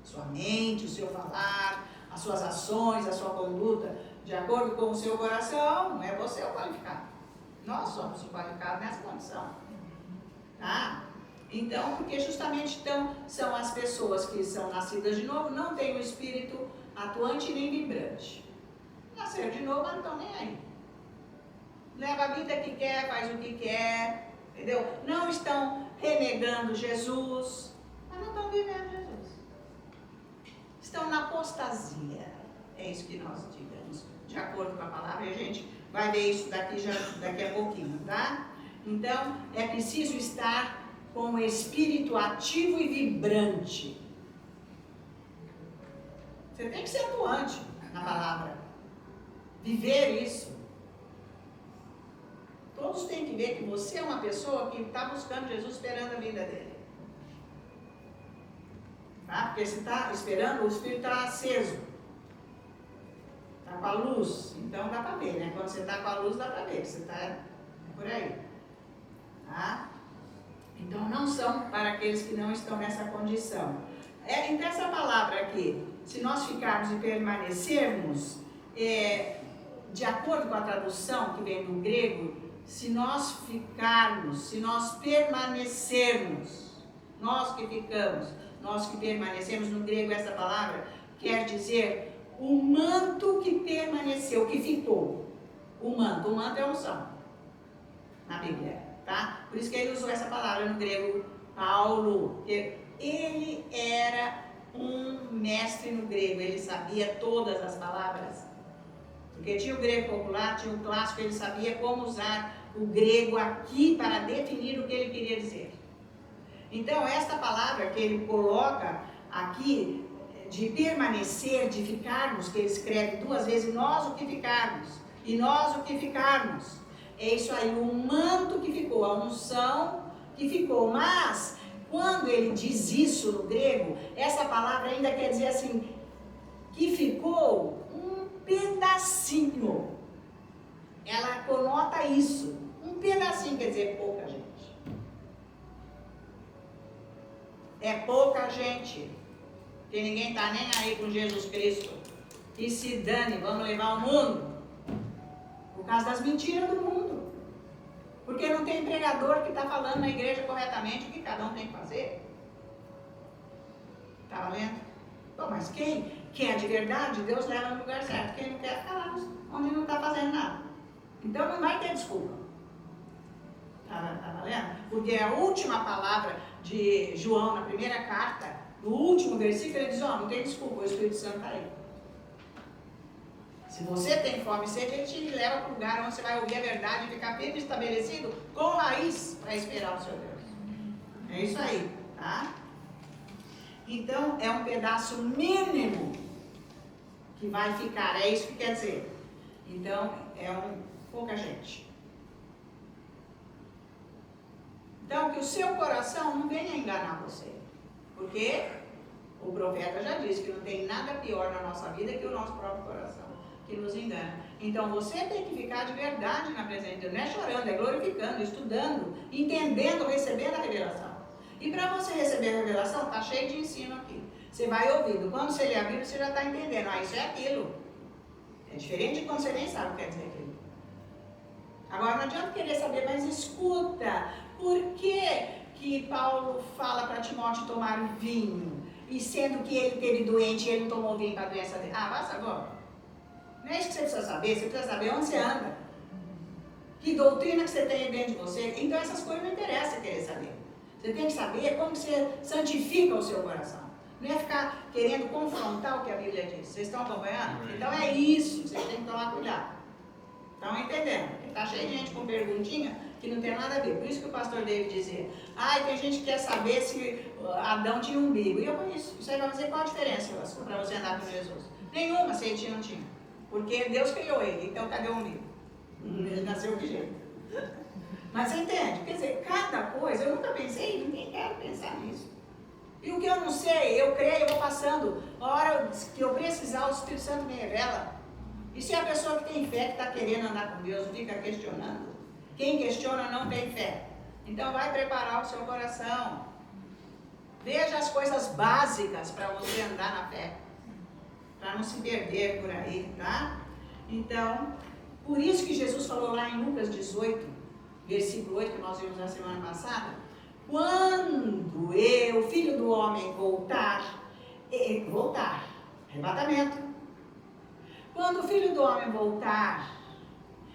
sua mente, o seu falar, as suas ações, a sua conduta, de acordo com o seu coração, não é você o qualificado. Nós somos o qualificado nessa condição. Tá? Então, porque justamente são as pessoas que são nascidas de novo, não têm o espírito atuante nem vibrante. Nasceram de novo, mas não estão nem aí. Leva a vida que quer, faz o que quer, entendeu? Não estão renegando Jesus, mas não estão vivendo Jesus. Estão na apostasia. É isso que nós digamos, de acordo com a palavra, e a gente vai ver isso daqui a pouquinho, tá? Então, é preciso estar com o espírito ativo e vibrante. Você tem que ser atuante na palavra. Viver isso. Todos têm que ver que você é uma pessoa que está buscando Jesus, esperando a vinda dele. Tá? Porque você está esperando, o espírito está aceso. Está com a luz. Então dá para ver, né? Quando você está com a luz, dá para ver. Você está por aí. Tá? Então não são para aqueles que não estão nessa condição. Então essa palavra aqui, se nós ficarmos e permanecermos, de acordo com a tradução que vem do grego, se nós ficarmos, se nós permanecermos, nós que ficamos, nós que permanecemos, no grego essa palavra quer dizer o manto que permaneceu, que ficou. O manto é a unção na Bíblia. Tá? Por isso que ele usou essa palavra no grego, Paulo, porque ele era um mestre no grego, ele sabia todas as palavras. Porque tinha o grego popular, tinha o clássico, ele sabia como usar o grego aqui para definir o que ele queria dizer. Então, esta palavra que ele coloca aqui, de permanecer, de ficarmos, que ele escreve duas vezes, nós o que ficarmos, e nós o que ficarmos. É isso aí, o manto que ficou, a unção que ficou. Mas, quando ele diz isso no grego, essa palavra ainda quer dizer assim, que ficou um pedacinho. Ela conota isso. Um pedacinho quer dizer pouca gente. É pouca gente. Porque ninguém está nem aí com Jesus Cristo. E se dane, vamos levar o mundo. Por causa das mentiras do mundo. Porque não tem pregador que está falando na igreja corretamente o que cada um tem que fazer. Está valendo? Bom, mas quem quer de verdade, Deus leva no lugar certo. Quem não quer, fica lá onde não está fazendo nada. Então não vai ter desculpa. Tá? Tá valendo? Porque a última palavra de João, na primeira carta, no último versículo, ele diz, não tem desculpa, o Espírito Santo está aí. Se você tem fome e sede, ele te leva para o lugar onde você vai ouvir a verdade e ficar firme estabelecido com raiz para esperar o seu Deus. É isso aí, tá? Então, é um pedaço mínimo que vai ficar, é isso que quer dizer. Então, pouca gente. Então, que o seu coração não venha enganar você. Porque o profeta já disse que não tem nada pior na nossa vida que o nosso próprio coração, que nos engana. Então, você tem que ficar de verdade na presença de Deus. Não é chorando, é glorificando, estudando, entendendo, recebendo a revelação. E para você receber a revelação, está cheio de ensino aqui. Você vai ouvindo. Quando você lê a Bíblia, você já está entendendo. Isso é aquilo. É diferente de quando você nem sabe o que quer dizer aquilo. Agora, não adianta querer saber, mas escuta. Por que Paulo fala para Timóteo tomar vinho? E sendo que ele teve doente e ele não tomou vinho para a doença dele. Vai saber. Não é isso que você precisa saber. Você precisa saber onde você anda. Que doutrina que você tem dentro de você. Então, essas coisas não interessam querer saber. Você tem que saber como você santifica o seu coração. Não é ficar querendo confrontar o que a Bíblia diz. Vocês estão acompanhando? Então é isso, vocês têm que tomar cuidado. Estão entendendo? Porque está cheio de gente com perguntinha que não tem nada a ver. Por isso que o pastor David dizia, tem gente que quer saber se Adão tinha um umbigo. E eu conheço. Isso aí vai fazer qual a diferença para você andar com Jesus? Nenhuma, se ele tinha ou não tinha. Porque Deus criou ele, então cadê o umbigo? Ele nasceu de jeito. Mas você entende? Quer dizer, cada coisa, eu nunca pensei, ninguém quer pensar nisso. E o que eu não sei, eu creio, eu vou passando. A hora que eu precisar, o Espírito Santo me revela. E se a pessoa que tem fé, que está querendo andar com Deus, fica questionando? Quem questiona não tem fé. Então vai preparar o seu coração. Veja as coisas básicas para você andar na fé. Para não se perder por aí, tá? Então, por isso que Jesus falou lá em Lucas 18, versículo 8, que nós vimos na semana passada, quando o Filho do Homem voltar, arrebatamento. Quando o Filho do Homem voltar,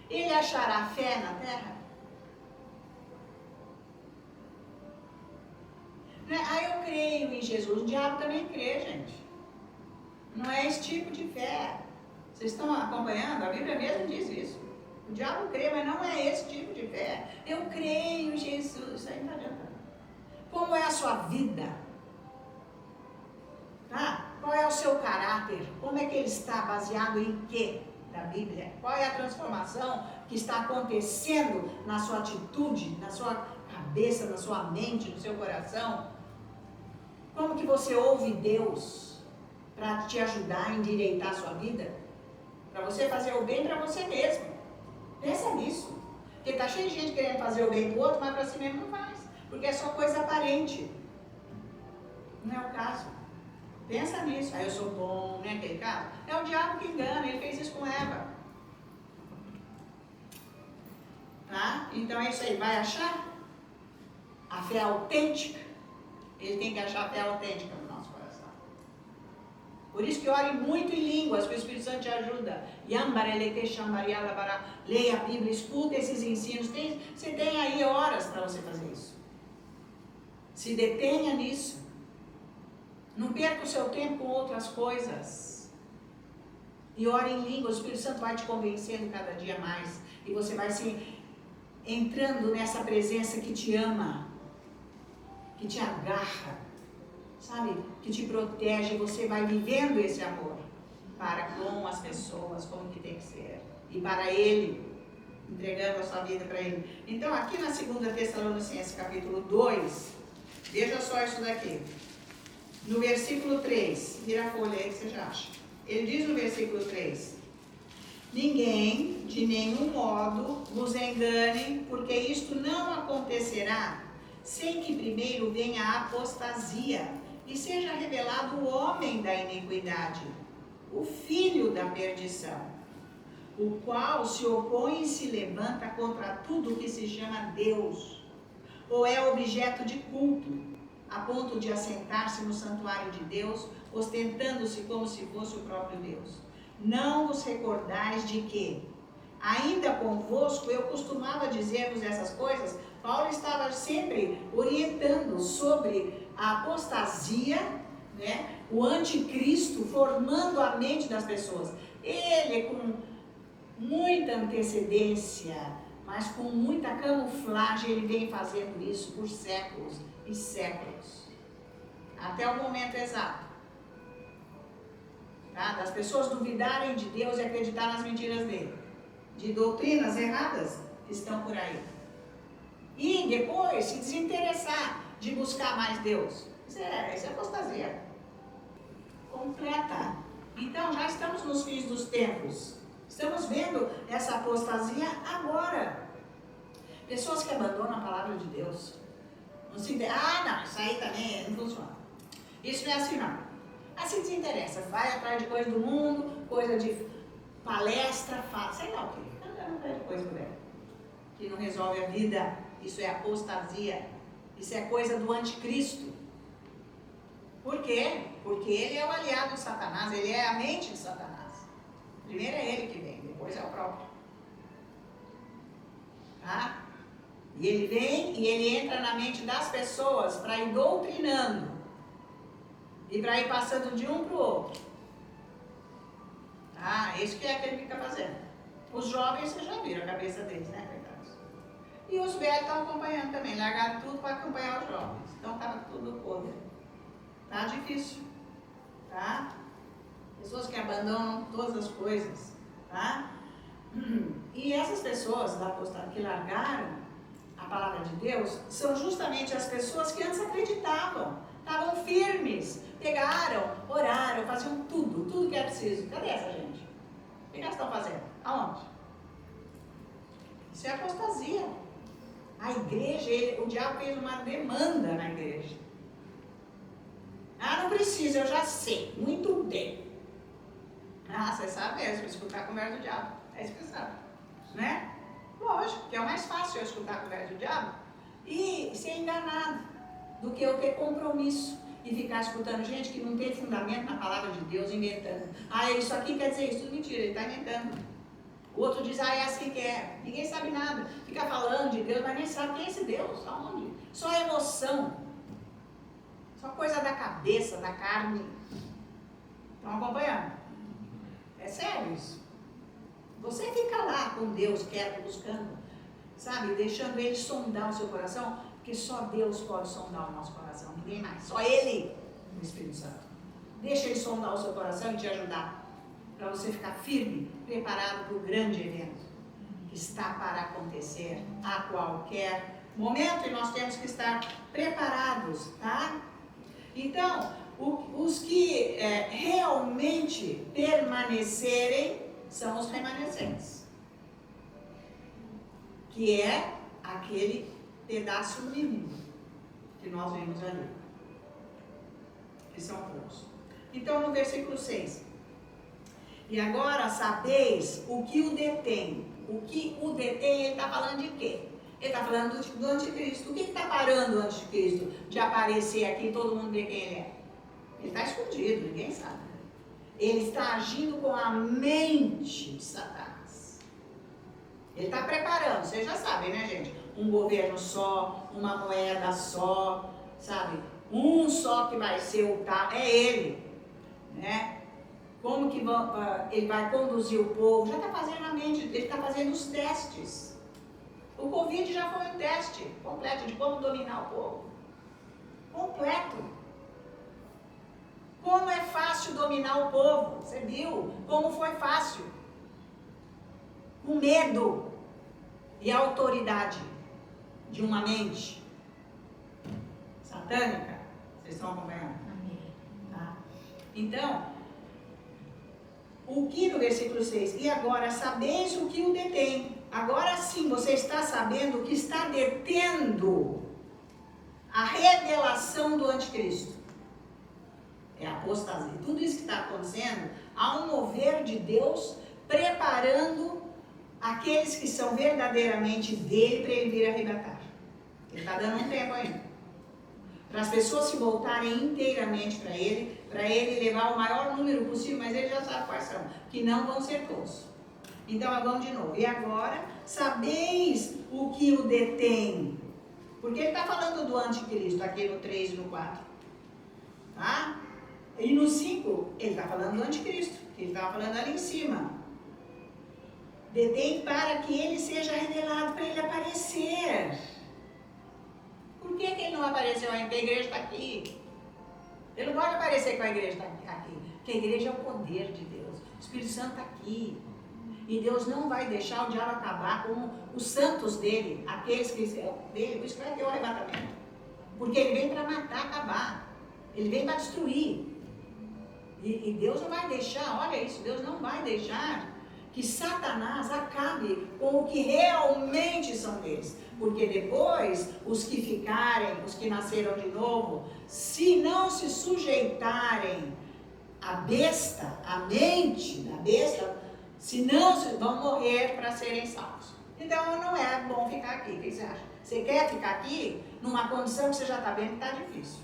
ele achará fé na terra? Eu creio em Jesus, o diabo também crê, gente. Não é esse tipo de fé. Vocês estão acompanhando? A Bíblia mesmo diz isso. O diabo crê, mas não é esse tipo de fé. Eu creio em Jesus. Isso aí não adianta. Como é a sua vida? Tá? Qual é o seu caráter? Como é que ele está baseado em quê da Bíblia? Qual é a transformação que está acontecendo na sua atitude, na sua cabeça, na sua mente, no seu coração? Como que você ouve Deus para te ajudar a endireitar a sua vida? Para você fazer o bem para você mesmo. Pensa nisso. Porque está cheio de gente querendo fazer o bem para o outro, mas para si mesmo não faz. Porque é só coisa aparente. Não é o caso. Pensa nisso. Eu sou bom, não é aquele caso? É o diabo que engana, ele fez isso com Eva. Tá? Então é isso aí. Vai achar a fé autêntica? Ele tem que achar a fé autêntica no nosso coração. Por isso que ore muito em línguas, que o Espírito Santo te ajuda. Leia a Bíblia, escuta esses ensinos. Você tem aí horas para você fazer isso. Se detenha nisso. Não perca o seu tempo com outras coisas. E ore em línguas, o Espírito Santo vai te convencendo cada dia mais. E você vai se entrando nessa presença que te ama, que te agarra, sabe? Que te protege. Você vai vivendo esse amor para com as pessoas, como que tem que ser. E para Ele, entregando a sua vida para Ele. Então, aqui na 2 Tessalonicenses, capítulo 2, veja só isso daqui. No versículo 3, vira a folha aí que você já acha. Ele diz no versículo 3: ninguém, de nenhum modo, vos engane, porque isto não acontecerá sem que primeiro venha a apostasia e seja revelado o homem da iniquidade, o filho da perdição, o qual se opõe e se levanta contra tudo que se chama Deus, ou é objeto de culto, a ponto de assentar-se no santuário de Deus, ostentando-se como se fosse o próprio Deus. Não vos recordais de que, ainda convosco, eu costumava dizer-vos essas coisas. Paulo estava sempre orientando sobre a apostasia, né? O anticristo formando a mente das pessoas. Ele, com muita antecedência, mas com muita camuflagem, ele vem fazendo isso por séculos e séculos, até o momento exato. Tá? Das pessoas duvidarem de Deus e acreditar nas mentiras dele, de doutrinas erradas que estão por aí. E depois se desinteressar de buscar mais Deus. Isso é apostasia completa. Então já estamos nos fins dos tempos. Estamos vendo essa apostasia agora. Pessoas que abandonam a palavra de Deus. Não se não, isso aí também não funciona. Isso não é assim não. Assim desinteressa, vai atrás de coisa do mundo, coisa de palestra, sei lá o quê. Não atrás de coisa do velho, que não resolve a vida. Isso é apostasia. Isso é coisa do anticristo. Por quê? Porque ele é o aliado de Satanás, ele é a mente de Satanás. Primeiro é ele que vem, depois é o próprio. Tá? E ele vem e ele entra na mente das pessoas para ir doutrinando. E para ir passando de um para o outro. Tá? Isso que é que ele fica fazendo. Os jovens, vocês já viram a cabeça deles, né, coitados? E os velhos estão acompanhando também. Largaram tudo para acompanhar os jovens. Então estava tudo podre. Tá difícil. Tá? Pessoas que abandonam todas as coisas. Tá? E essas pessoas da apostolado que largaram a palavra de Deus são justamente as pessoas que antes acreditavam. Estavam firmes. Pegaram, oraram, faziam tudo que é preciso. Cadê essa gente? O que elas estão fazendo? Aonde? Isso é apostasia. A igreja, o diabo fez uma demanda na igreja. Não precisa, eu já sei, muito bem. Você sabe mesmo, escutar a conversa do diabo. É isso que você sabe, né? Lógico, que é o mais fácil eu escutar a conversa do diabo e ser enganado do que eu ter compromisso. E ficar escutando gente que não tem fundamento na palavra de Deus, inventando. Isso aqui quer dizer isso, tudo mentira, ele está inventando. O outro diz, é assim que é. Ninguém sabe nada. Fica falando de Deus, mas nem sabe quem é esse Deus, aonde? Só emoção. Só coisa da cabeça, da carne. Estão acompanhando? É sério isso. Você fica lá com Deus, quieto, buscando, sabe, deixando Ele sondar o seu coração. Porque só Deus pode sondar o nosso coração, ninguém mais. Só Ele, o Espírito Santo. Deixa Ele sondar o seu coração e te ajudar. Para você ficar firme, preparado para o grande evento que está para acontecer a qualquer momento. E nós temos que estar preparados, tá? Então, os que realmente permanecerem são os remanescentes. Que é aquele pedaço mínimo que nós vemos ali, que são poucos. Então, no versículo 6, e agora sabeis o que o detém. O que o detém, ele está falando de quê? Ele está falando do anticristo. O que está parando o anticristo de aparecer aqui e todo mundo ver quem ele é? Ele está escondido, ninguém sabe. Ele está agindo com a mente de Satanás. Ele está preparando, vocês já sabem, né, gente? Um governo só, uma moeda só, sabe? Um só que vai ser o tal, é ele, né? Como que ele vai conduzir o povo? Já está fazendo a mente, ele está fazendo os testes. O Covid já foi um teste completo de como dominar o povo. Completo. Como é fácil dominar o povo, você viu? Como foi fácil. Com medo e autoridade de uma mente satânica. Vocês estão acompanhando? Amém. Tá? Então, o que no versículo 6? E agora sabeis o que o detém. Agora sim, você está sabendo o que está detendo a revelação do anticristo. É a apostasia. Tudo isso que está acontecendo, há um mover de Deus preparando aqueles que são verdadeiramente dele para ele vir arrebatar. Ele está dando um tempo ainda. Para as pessoas se voltarem inteiramente para ele levar o maior número possível, mas ele já sabe quais são, que não vão ser todos. Então, vamos de novo. E agora, sabeis o que o detém. Porque ele está falando do anticristo, aqui no 3 e no 4. Tá? E no 5, ele está falando do anticristo, que ele estava falando ali em cima. Detém para que ele seja revelado, para ele aparecer. Por que ele não apareceu ainda? Porque a igreja está aqui. Ele não pode aparecer com a igreja está aqui. Porque a igreja é o poder de Deus. O Espírito Santo está aqui. E Deus não vai deixar o diabo acabar com os santos dele, aqueles que dele, por isso que vai ter o arrebatamento. Porque ele vem para matar, acabar. Ele vem para destruir. E Deus não vai deixar, olha isso, Deus não vai deixar que Satanás acabe com o que realmente são deles. Porque depois, os que ficarem, os que nasceram de novo, se não se sujeitarem à besta, à mente da besta, se não, vão morrer para serem salvos. Então não é bom ficar aqui. O que você acha? Você quer ficar aqui numa condição que você já está vendo que está difícil.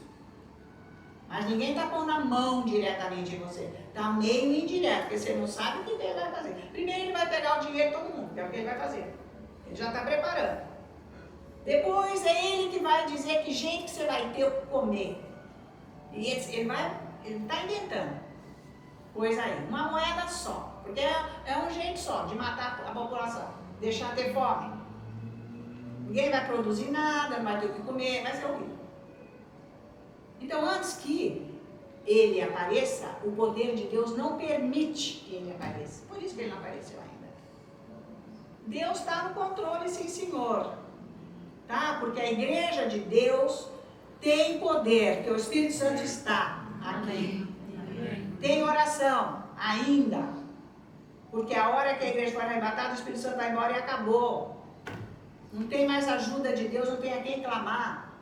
Mas ninguém está pondo a mão diretamente em você. Está meio indireto, porque você não sabe o que ele vai fazer. Primeiro ele vai pegar o dinheiro de todo mundo, que é o que ele vai fazer. Ele já está preparando. Depois é ele que vai dizer que jeito que você vai ter o que comer. E ele está inventando. Pois aí, uma moeda só. Porque é um jeito só de matar a população. Deixar ter fome. Ninguém vai produzir nada, não vai ter o que comer, vai ser horrível. Então, antes que ele apareça, o poder de Deus não permite que ele apareça. Por isso que ele não apareceu ainda. Deus está no controle, sim, senhor. Tá? Porque a igreja de Deus tem poder, que o Espírito Santo está aqui. Tem oração ainda. Porque a hora que a igreja for arrebatada, o Espírito Santo vai embora e acabou. Não tem mais ajuda de Deus, não tem a quem clamar.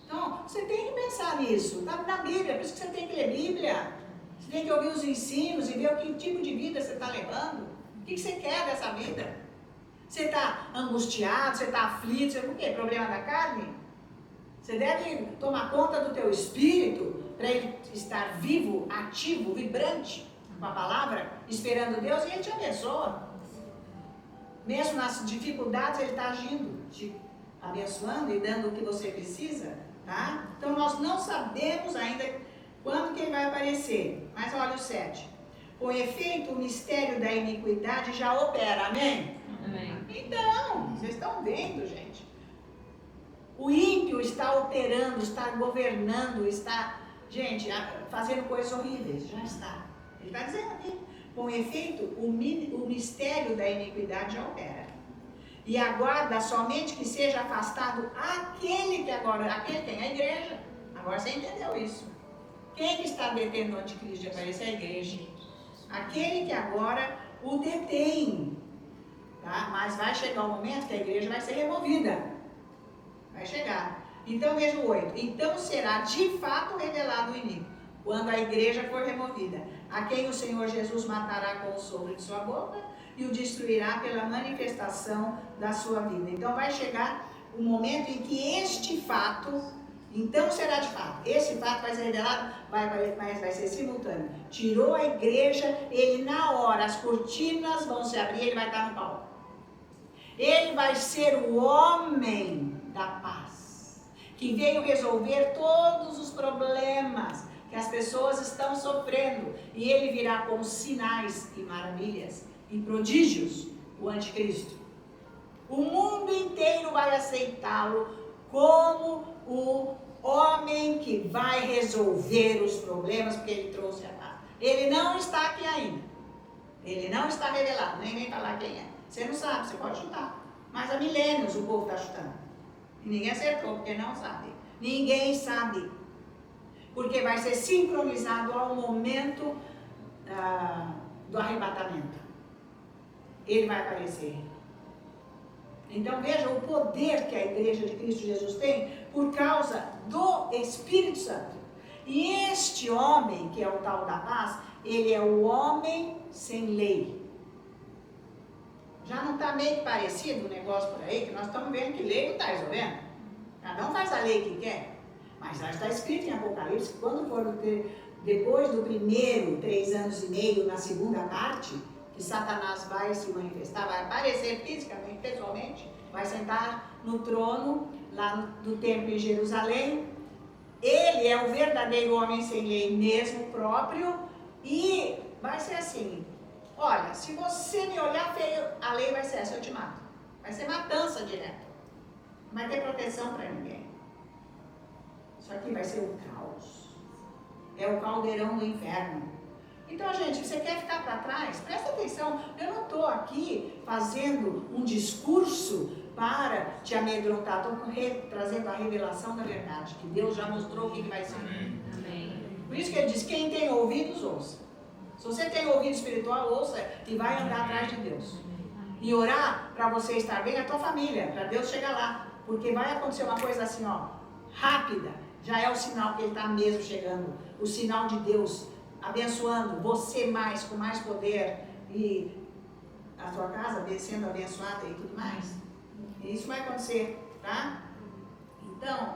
Então, você tem que pensar nisso. Está na Bíblia, por isso que você tem que ler Bíblia. Você tem que ouvir os ensinos e ver o que tipo de vida você está levando. O que você quer dessa vida? Você está angustiado, você está aflito, você, por quê? Problema da carne? Você deve tomar conta do teu espírito para ele estar vivo, ativo, vibrante com a palavra, esperando Deus, e ele te abençoa. Mesmo nas dificuldades, ele está agindo, te abençoando e dando o que você precisa, tá? Então, nós não sabemos ainda quando que ele vai aparecer. Mas olha o 7. Com efeito, o mistério da iniquidade já opera, amém? Amém. Então, vocês estão vendo, gente. O ímpio está operando, está governando, está, gente, fazendo coisas horríveis, já está. Ele está dizendo aqui, com efeito, o mistério da iniquidade já opera. E aguarda somente que seja afastado aquele que agora, aquele quem? A igreja. Agora você entendeu isso. Quem que está detendo o anticristo de aparecer? A igreja. Aquele que agora o detém. Tá? Mas vai chegar o momento que a igreja vai ser removida. Vai chegar. Então veja o 8. Então será de fato revelado o inimigo, quando a igreja for removida, a quem o Senhor Jesus matará com o sopro de sua boca e o destruirá pela manifestação da sua vida. Então vai chegar o momento em que este fato, então será de fato, esse fato vai ser revelado, mas vai ser simultâneo. Tirou a igreja, ele na hora, as cortinas vão se abrir, ele vai estar no palco. Ele vai ser o homem da paz, que veio resolver todos os problemas que as pessoas estão sofrendo, e ele virá com sinais e maravilhas e prodígios, o anticristo. O mundo inteiro vai aceitá-lo como o homem que vai resolver os problemas, porque ele trouxe a paz. Ele não está aqui ainda, ele não está revelado, nem vem falar quem é. Você não sabe, você pode chutar, mas há milênios o povo está chutando, e ninguém acertou, porque não sabe. Ninguém sabe. Porque vai ser sincronizado ao momento do arrebatamento. Ele vai aparecer. Então veja o poder que a igreja de Cristo Jesus tem por causa do Espírito Santo. E este homem, que é o tal da paz, ele é o homem sem lei. Já não está meio parecido o negócio por aí, que nós estamos vendo que lei não está resolvendo. Cada um faz a lei que quer. Mas já está escrito em Apocalipse que quando for depois do primeiro 3 anos e meio, na segunda parte, que Satanás vai se manifestar, vai aparecer fisicamente, pessoalmente, vai sentar no trono lá do templo em Jerusalém. Ele é o verdadeiro homem sem lei mesmo próprio e vai ser assim, olha, se você me olhar feio, a lei vai ser essa, eu te mato. Vai ser matança direta. Não vai ter proteção para ninguém. Isso aqui vai ser o caos. É o caldeirão do inferno. Então, gente, você quer ficar para trás? Presta atenção, eu não estou aqui fazendo um discurso para te amedrontar, estou trazendo a revelação da verdade, que Deus já mostrou o que vai ser. Amém. Por isso que ele diz, quem tem ouvidos, ouça. Se você tem ouvido espiritual, ouça e vai andar atrás de Deus. E orar para você estar bem, a tua família, para Deus chegar lá. Porque vai acontecer uma coisa assim, ó, rápida. Já é o sinal que ele está mesmo chegando. O sinal de Deus abençoando você mais, com mais poder. E a sua casa sendo abençoada e tudo mais. E isso vai acontecer, tá? Então,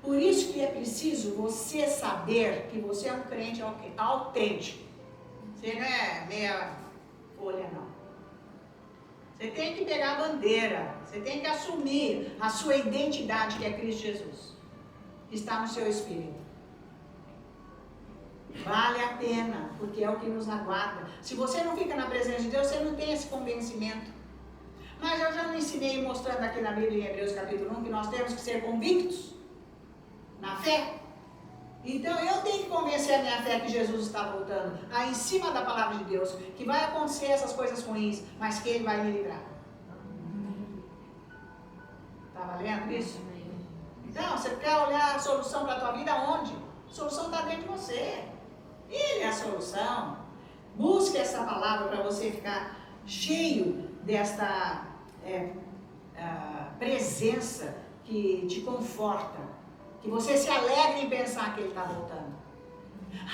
por isso que é preciso você saber que você é um crente autêntico. Você não é meia folha, não. Você tem que pegar a bandeira, você tem que assumir a sua identidade, que é Cristo Jesus, que está no seu espírito. Vale a pena, porque é o que nos aguarda. Se você não fica na presença de Deus, você não tem esse convencimento. Mas eu já não ensinei mostrando aqui na Bíblia, em Hebreus capítulo 1, que nós temos que ser convictos na fé. Então eu tenho que convencer a minha fé que Jesus está voltando, aí em cima da palavra de Deus, que vai acontecer essas coisas ruins, mas que Ele vai me livrar. Está valendo isso? Então, você quer olhar a solução para a tua vida onde? A solução está dentro de você. Ele é a solução. Busque essa palavra para você ficar cheio desta presença que te conforta. Que você se alegre em pensar que ele está voltando.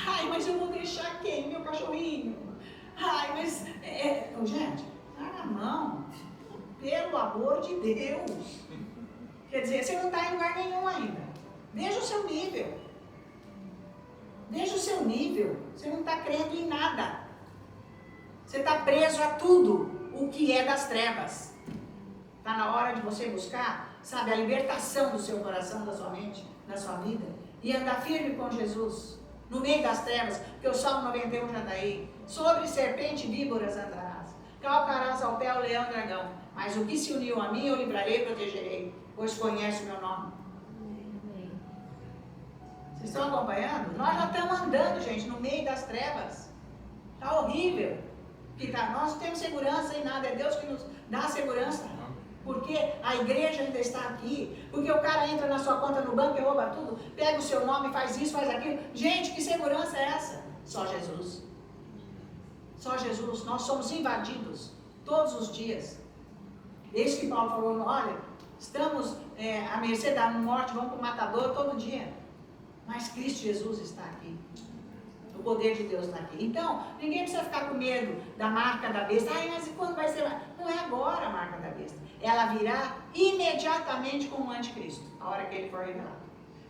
Ai, mas eu vou deixar quem? Meu cachorrinho. Ai, mas... gente, larga a mão. Pelo amor de Deus. Quer dizer, você não está em lugar nenhum ainda. Veja o seu nível. Veja o seu nível. Você não está crendo em nada. Você está preso a tudo o que é das trevas. Está na hora de você buscar, sabe, a libertação do seu coração, da sua mente, da sua vida. E andar firme com Jesus, no meio das trevas, porque o Salmo 91 já está aí. Sobre serpente e víboras andarás, calcarás ao pé o leão e o dragão. Mas o que se uniu a mim eu livrarei e protegerei, pois conhece o meu nome. Vocês estão acompanhando? Nós já estamos andando, gente, no meio das trevas. Está horrível. Nós não temos segurança em nada, é Deus que nos dá a segurança. Porque a igreja ainda está aqui. Porque o cara entra na sua conta no banco e rouba tudo. Pega o seu nome, faz isso, faz aquilo. Gente, que segurança é essa? Só Jesus. Só Jesus. Nós somos invadidos todos os dias. Desde que Paulo falou, olha, estamos à mercê da morte, vamos para o matador todo dia. Mas Cristo Jesus está aqui. O poder de Deus está aqui. Então, ninguém precisa ficar com medo da marca da besta. Ai, mas e quando vai ser? Não é agora a marca da besta. Ela virá imediatamente com o anticristo, a hora que ele for revelado.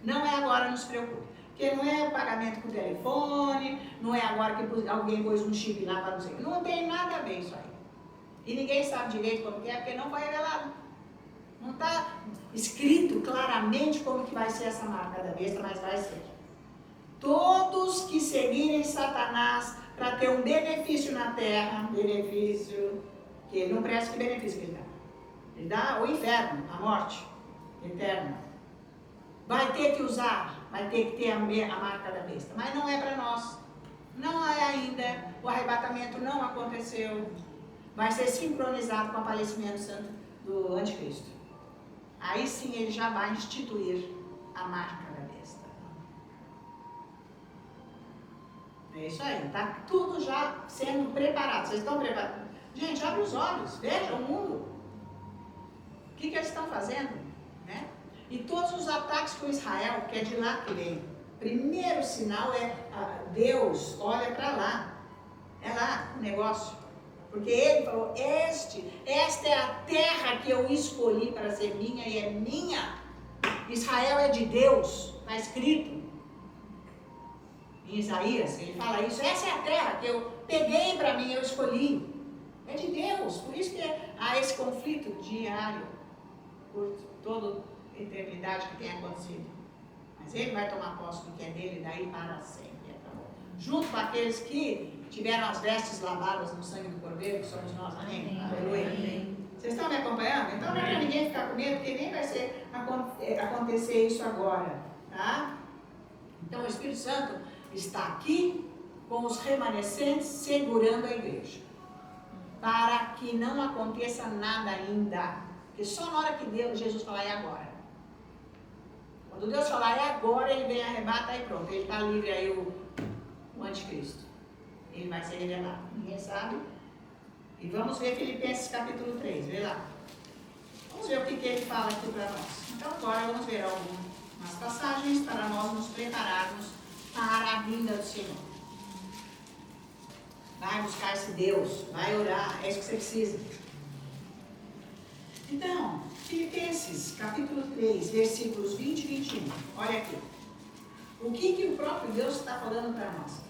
Não é agora, não se preocupe. Porque não é pagamento por telefone, não é agora que alguém pôs um chip lá para não sei. Não tem nada a ver isso aí. E ninguém sabe direito como que é, porque não foi revelado. Não está escrito claramente como que vai ser essa marca da besta, mas vai ser. Todos que seguirem Satanás para ter um benefício na terra, benefício que ele não presta, que benefício que ele dá? Ele dá o inferno, a morte eterna. Vai ter que usar, vai ter que ter a marca da besta. Mas não é para nós. Não é ainda. O arrebatamento não aconteceu. Vai ser sincronizado com o aparecimento santo do anticristo. Aí sim ele já vai instituir a marca da besta. É isso aí. Está tudo já sendo preparado. Vocês estão preparados? Gente, abre os olhos. Veja o mundo. O que eles estão fazendo? Né? E todos os ataques com Israel, que é de lá que vem. Primeiro sinal é Deus olha para lá. É lá o negócio. Porque ele falou, esta é a terra que eu escolhi para ser minha e é minha. Israel é de Deus, está escrito. Em Isaías, ele fala isso. Essa é a terra que eu peguei para mim, eu escolhi. É de Deus. Por isso que há esse conflito diário, por toda a eternidade que tem acontecido. Mas ele vai tomar posse do que é dele daí para sempre. Junto com aqueles que tiveram as vestes lavadas no sangue do Cordeiro, que somos nós. Amém? Aleluia. Vocês estão me acompanhando? Então não é para ninguém ficar com medo, porque nem vai acontecer isso agora. Tá? Então o Espírito Santo está aqui com os remanescentes segurando a igreja. Para que não aconteça nada ainda. Porque só na hora que Jesus falar é agora. Quando Deus falar é agora, ele vem, arrebata e pronto. Ele está livre aí o anticristo. Ele vai ser revelado. Ninguém sabe. E vamos ver Filipenses capítulo 3. Vê lá. Vamos ver o que ele fala aqui para nós. Então agora vamos ver algumas passagens para nós nos prepararmos para a vinda do Senhor. Vai buscar esse Deus, vai orar, é isso que você precisa. Então, Filipenses, capítulo 3, versículos 20 e 21. Olha aqui. O que o próprio Deus está falando para nós?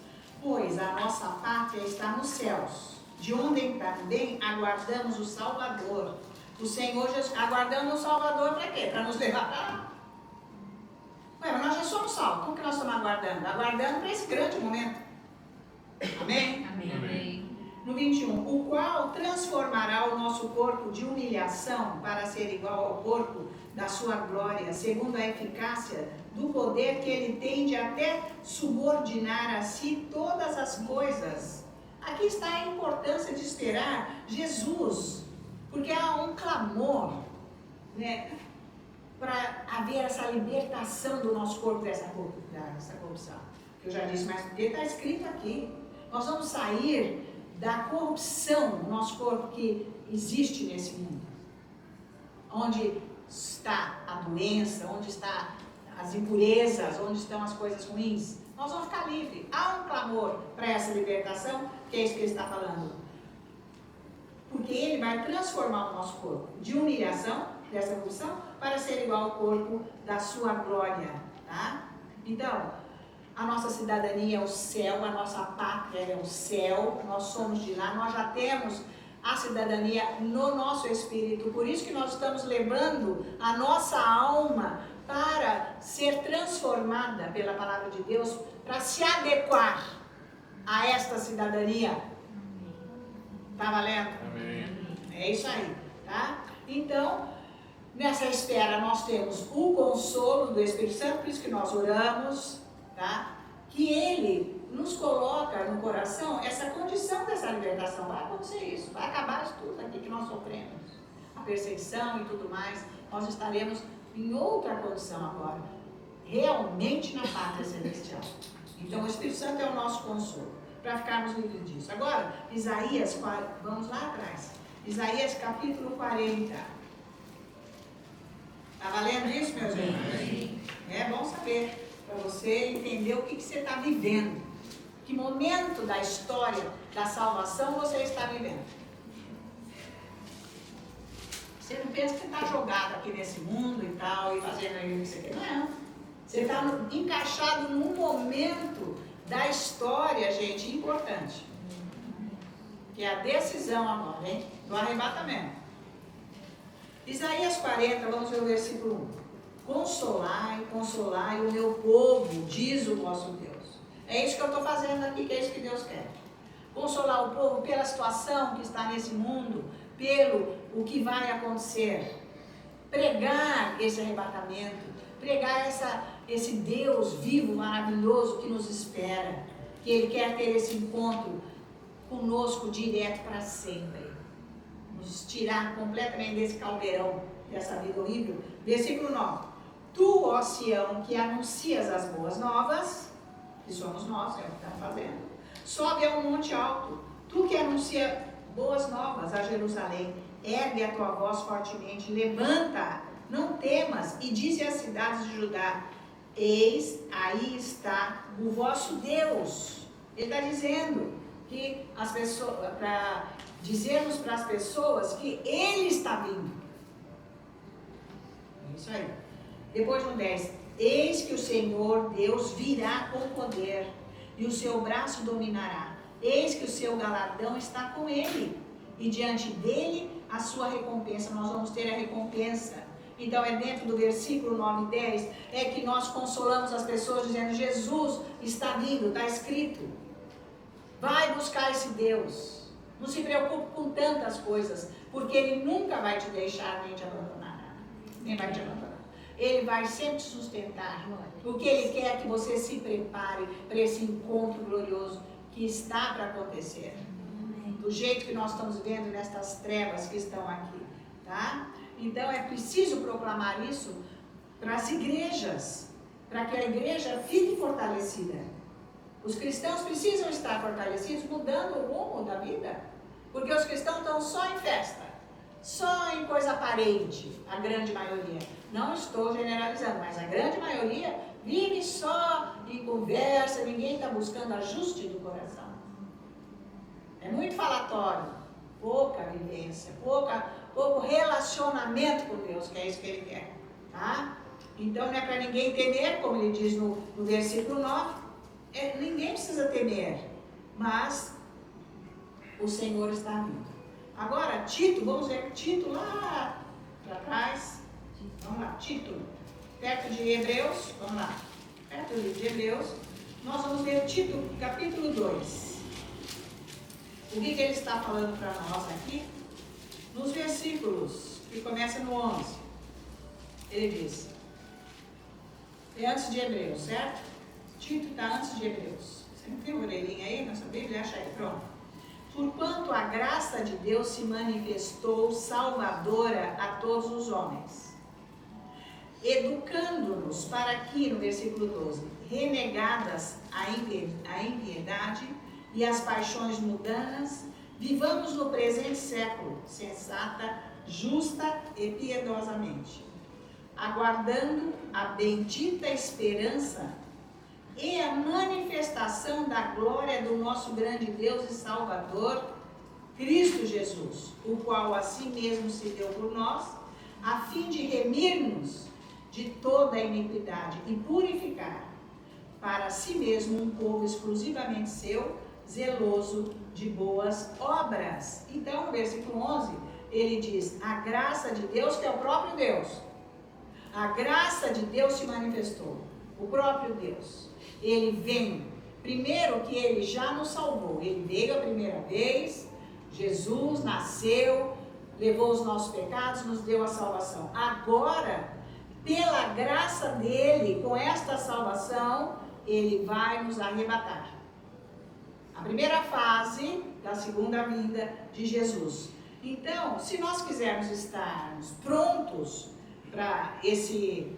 Pois a nossa pátria está nos céus, de onde também aguardamos o Salvador. O Senhor Jesus, aguardando o Salvador para quê? Para nos levar para lá. Ué, mas nós já somos salvos. Como que nós estamos aguardando? Aguardando para esse grande momento. Amém? Amém. No 21, o qual transformará o nosso corpo de humilhação para ser igual ao corpo da sua glória, segundo a eficácia do poder que ele tem de até subordinar a si todas as coisas. Aqui está a importância de esperar Jesus, porque há um clamor, né, para haver essa libertação do nosso corpo dessa corrupção. Eu já disse, mas porque está escrito aqui. Nós vamos sair da corrupção do nosso corpo que existe nesse mundo. Onde está a doença, onde estão as impurezas, onde estão as coisas ruins. Nós vamos ficar livres. Há um clamor para essa libertação, que é isso que ele está falando. Porque ele vai transformar o nosso corpo de humilhação, dessa corrupção, para ser igual ao corpo da sua glória. Tá? Então, a nossa cidadania é o céu, a nossa pátria é o céu, nós somos de lá, nós já temos a cidadania no nosso espírito, por isso que nós estamos levando a nossa alma para ser transformada pela palavra de Deus, para se adequar a esta cidadania. Tá valendo? Amém. É isso aí, tá? Então, nessa espera nós temos o consolo do Espírito Santo, por isso que nós oramos, tá? Que ele nos coloca no coração essa condição dessa libertação. Vai acontecer isso, vai acabar isso tudo aqui que nós sofremos, a perseguição e tudo mais. Nós estaremos em outra condição agora, realmente na pátria celestial. Então o Espírito Santo é o nosso consolo, para ficarmos livres disso. Agora, Isaías, vamos lá atrás, Isaías capítulo 40. Está valendo isso, meus irmãos? É bom saber, para você entender o que você está vivendo. Que momento da história da salvação você está vivendo. Você não pensa que está jogado aqui nesse mundo e tal, e fazendo aí o que você quer. Não. Você está encaixado num momento da história, gente, importante. Que é a decisão agora, hein? Do arrebatamento. Isaías 40, vamos ver o versículo 1. Consolai, consolai o meu povo, diz o vosso Deus. É isso que eu estou fazendo aqui, que é isso que Deus quer. Consolar o povo pela situação que está nesse mundo, pelo o que vai acontecer. Pregar esse arrebatamento, pregar esse Deus vivo, maravilhoso que nos espera. Que Ele quer ter esse encontro conosco direto para sempre. Nos tirar completamente desse caldeirão, dessa vida horrível. Versículo 9. Tu, ó Sião, que anuncias as boas novas, que somos nós, é o que estamos fazendo, sobe a um monte alto. Tu que anuncia boas novas a Jerusalém, ergue a tua voz fortemente, levanta, não temas, e dize às cidades de Judá, eis, aí está o vosso Deus. Ele está dizendo que as pessoas, para dizermos para as pessoas que Ele está vindo. É isso aí. Depois no 10, eis que o Senhor Deus virá com poder, e o seu braço dominará. Eis que o seu galardão está com ele, e diante dele a sua recompensa. Nós vamos ter a recompensa. Então é dentro do versículo 9 e 10, é que nós consolamos as pessoas dizendo, Jesus está vindo, está escrito. Vai buscar esse Deus. Não se preocupe com tantas coisas, porque Ele nunca vai te deixar nem te abandonar. Nem vai te abandonar. Ele vai sempre te sustentar. O que Ele quer é que você se prepare para esse encontro glorioso que está para acontecer. Do jeito que nós estamos vendo nestas trevas que estão aqui, tá? Então é preciso proclamar isso para as igrejas, para que a igreja fique fortalecida. Os cristãos precisam estar fortalecidos, mudando o rumo da vida, porque os cristãos estão só em festa, só em coisa aparente, a grande maioria. Não estou generalizando, mas a grande maioria vive só em conversa, ninguém está buscando ajuste do coração. É muito falatório, pouca vivência, pouco relacionamento com Deus, que é isso que Ele quer, tá? Então não é para ninguém temer, como Ele diz no versículo 9, ninguém precisa temer, mas o Senhor está vindo. Agora, Tito, vamos ver Tito lá para trás, vamos lá, Tito, perto de Hebreus, vamos lá, perto de Hebreus, nós vamos ver Tito, capítulo 2. O que ele está falando para nós aqui? Nos versículos, que começa no 11, ele diz, é antes de Hebreus, certo? Tito está antes de Hebreus. Você não tem uma orelhinha aí na sua Bíblia? Acha aí, pronto. Porquanto a graça de Deus se manifestou salvadora a todos os homens, educando-nos para que, no versículo 12, renegadas a impiedade e as paixões mundanas, vivamos no presente século, sensata, justa e piedosamente, aguardando a bendita esperança e a manifestação da glória do nosso grande Deus e Salvador, Cristo Jesus, o qual a si mesmo se deu por nós, a fim de remir-nos de toda a iniquidade e purificar para si mesmo um povo exclusivamente seu, zeloso de boas obras. Então, no versículo 11, ele diz, a graça de Deus, que é o próprio Deus, a graça de Deus se manifestou, o próprio Deus, ele vem, primeiro que ele já nos salvou, ele veio a primeira vez, Jesus nasceu, levou os nossos pecados, nos deu a salvação. Agora, pela graça dele, com esta salvação, ele vai nos arrebatar. A primeira fase da segunda vinda de Jesus. Então, se nós quisermos estarmos prontos para esse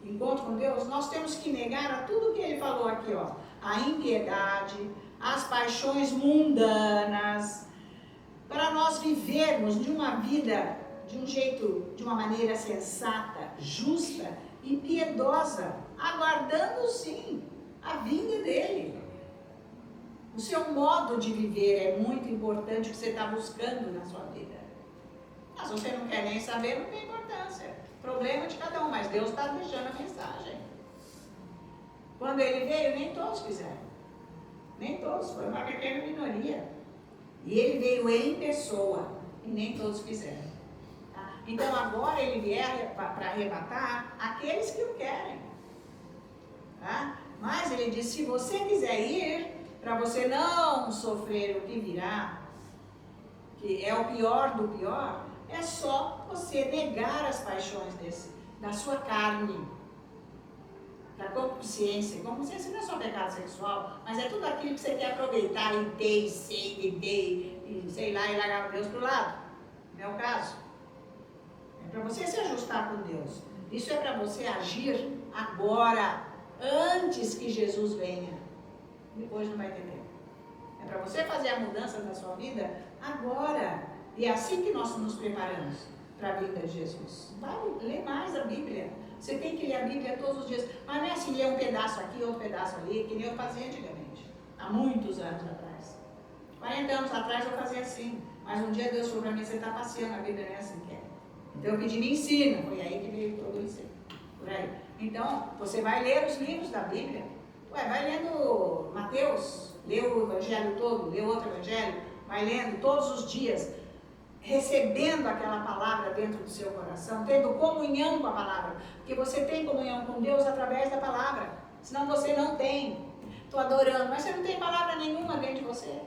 encontro com Deus, nós temos que negar a tudo que ele falou aqui, ó, a impiedade, as paixões mundanas, para nós vivermos de uma vida, de um jeito, de uma maneira sensata, justa e piedosa, aguardando sim a vinda dele. O seu modo de viver é muito importante, o que você está buscando na sua vida. Mas se você não quer nem saber, não tem importância. Problema de cada um, mas Deus está deixando a mensagem. Quando ele veio, nem todos quiseram. Nem todos, foi uma pequena minoria. E ele veio em pessoa, e nem todos quiseram. Tá? Então agora ele vier para arrebatar aqueles que o querem. Tá? Mas ele diz, se você quiser ir, para você não sofrer o que virá, que é o pior do pior, é só você negar as paixões da sua carne, da concupiscência. Concupiscência não é só pecado sexual, mas é tudo aquilo que você quer aproveitar e ter, e ser, e ter, e sei lá, e largar Deus para o lado. Não é o caso. É para você se ajustar com Deus. Isso é para você agir agora, antes que Jesus venha. Depois não vai ter tempo. É para você fazer a mudança na sua vida agora. E é assim que nós nos preparamos para a vinda de Jesus. Vai ler mais a Bíblia. Você tem que ler a Bíblia todos os dias. Mas não é assim, ler um pedaço aqui, outro pedaço ali, que nem eu fazia antigamente. Há muitos anos atrás. 40 anos atrás eu fazia assim. Mas um dia Deus falou para mim, você está passeando, a Bíblia não é assim que é. Então eu pedi, me ensina. Foi aí que veio todo o ensino. Por aí. Então, você vai ler os livros da Bíblia. Ué, vai lendo Mateus, lê o Evangelho todo, lê outro Evangelho, vai lendo todos os dias. recebendo aquela palavra dentro do seu coração, tendo comunhão com a palavra, porque você tem comunhão com Deus através da palavra, senão você não tem. Estou adorando, mas você não tem palavra nenhuma dentro de você.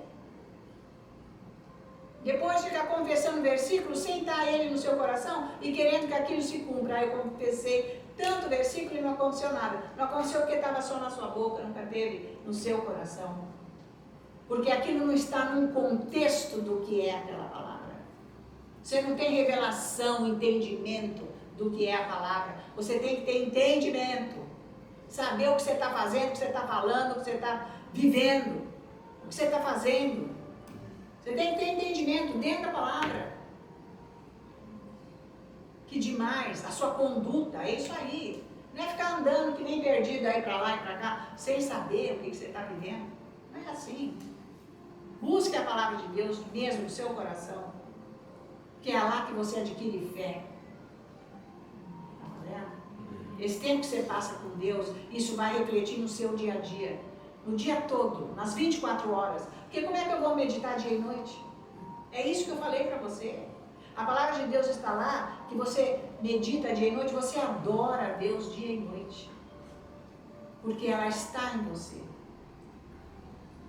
Depois fica confessando versículo sem estar ele no seu coração e querendo que aquilo se cumpra. Aí eu confessei tanto versículo e não aconteceu nada. Não aconteceu porque estava só na sua boca, nunca teve no seu coração. Porque aquilo não está num contexto do que é aquela palavra. Você não tem revelação, entendimento do que é a palavra. Você tem que ter entendimento. Saber o que você está fazendo, o que você está falando, o que você está vivendo. O que você está fazendo. Você tem que ter entendimento dentro da palavra. Que demais, a sua conduta, é isso aí. Não é ficar andando que nem perdido aí para lá e para cá, sem saber o que você está vivendo. Não é assim. Busque a palavra de Deus mesmo no seu coração. Que é lá que você adquire fé. Está vendo? Esse tempo que você passa com Deus, isso vai refletir no seu dia a dia. No dia todo, nas 24 horas. Porque como é que eu vou meditar dia e noite? É isso que eu falei para você. A palavra de Deus está lá, que você medita dia e noite, você adora a Deus dia e noite. Porque ela está em você.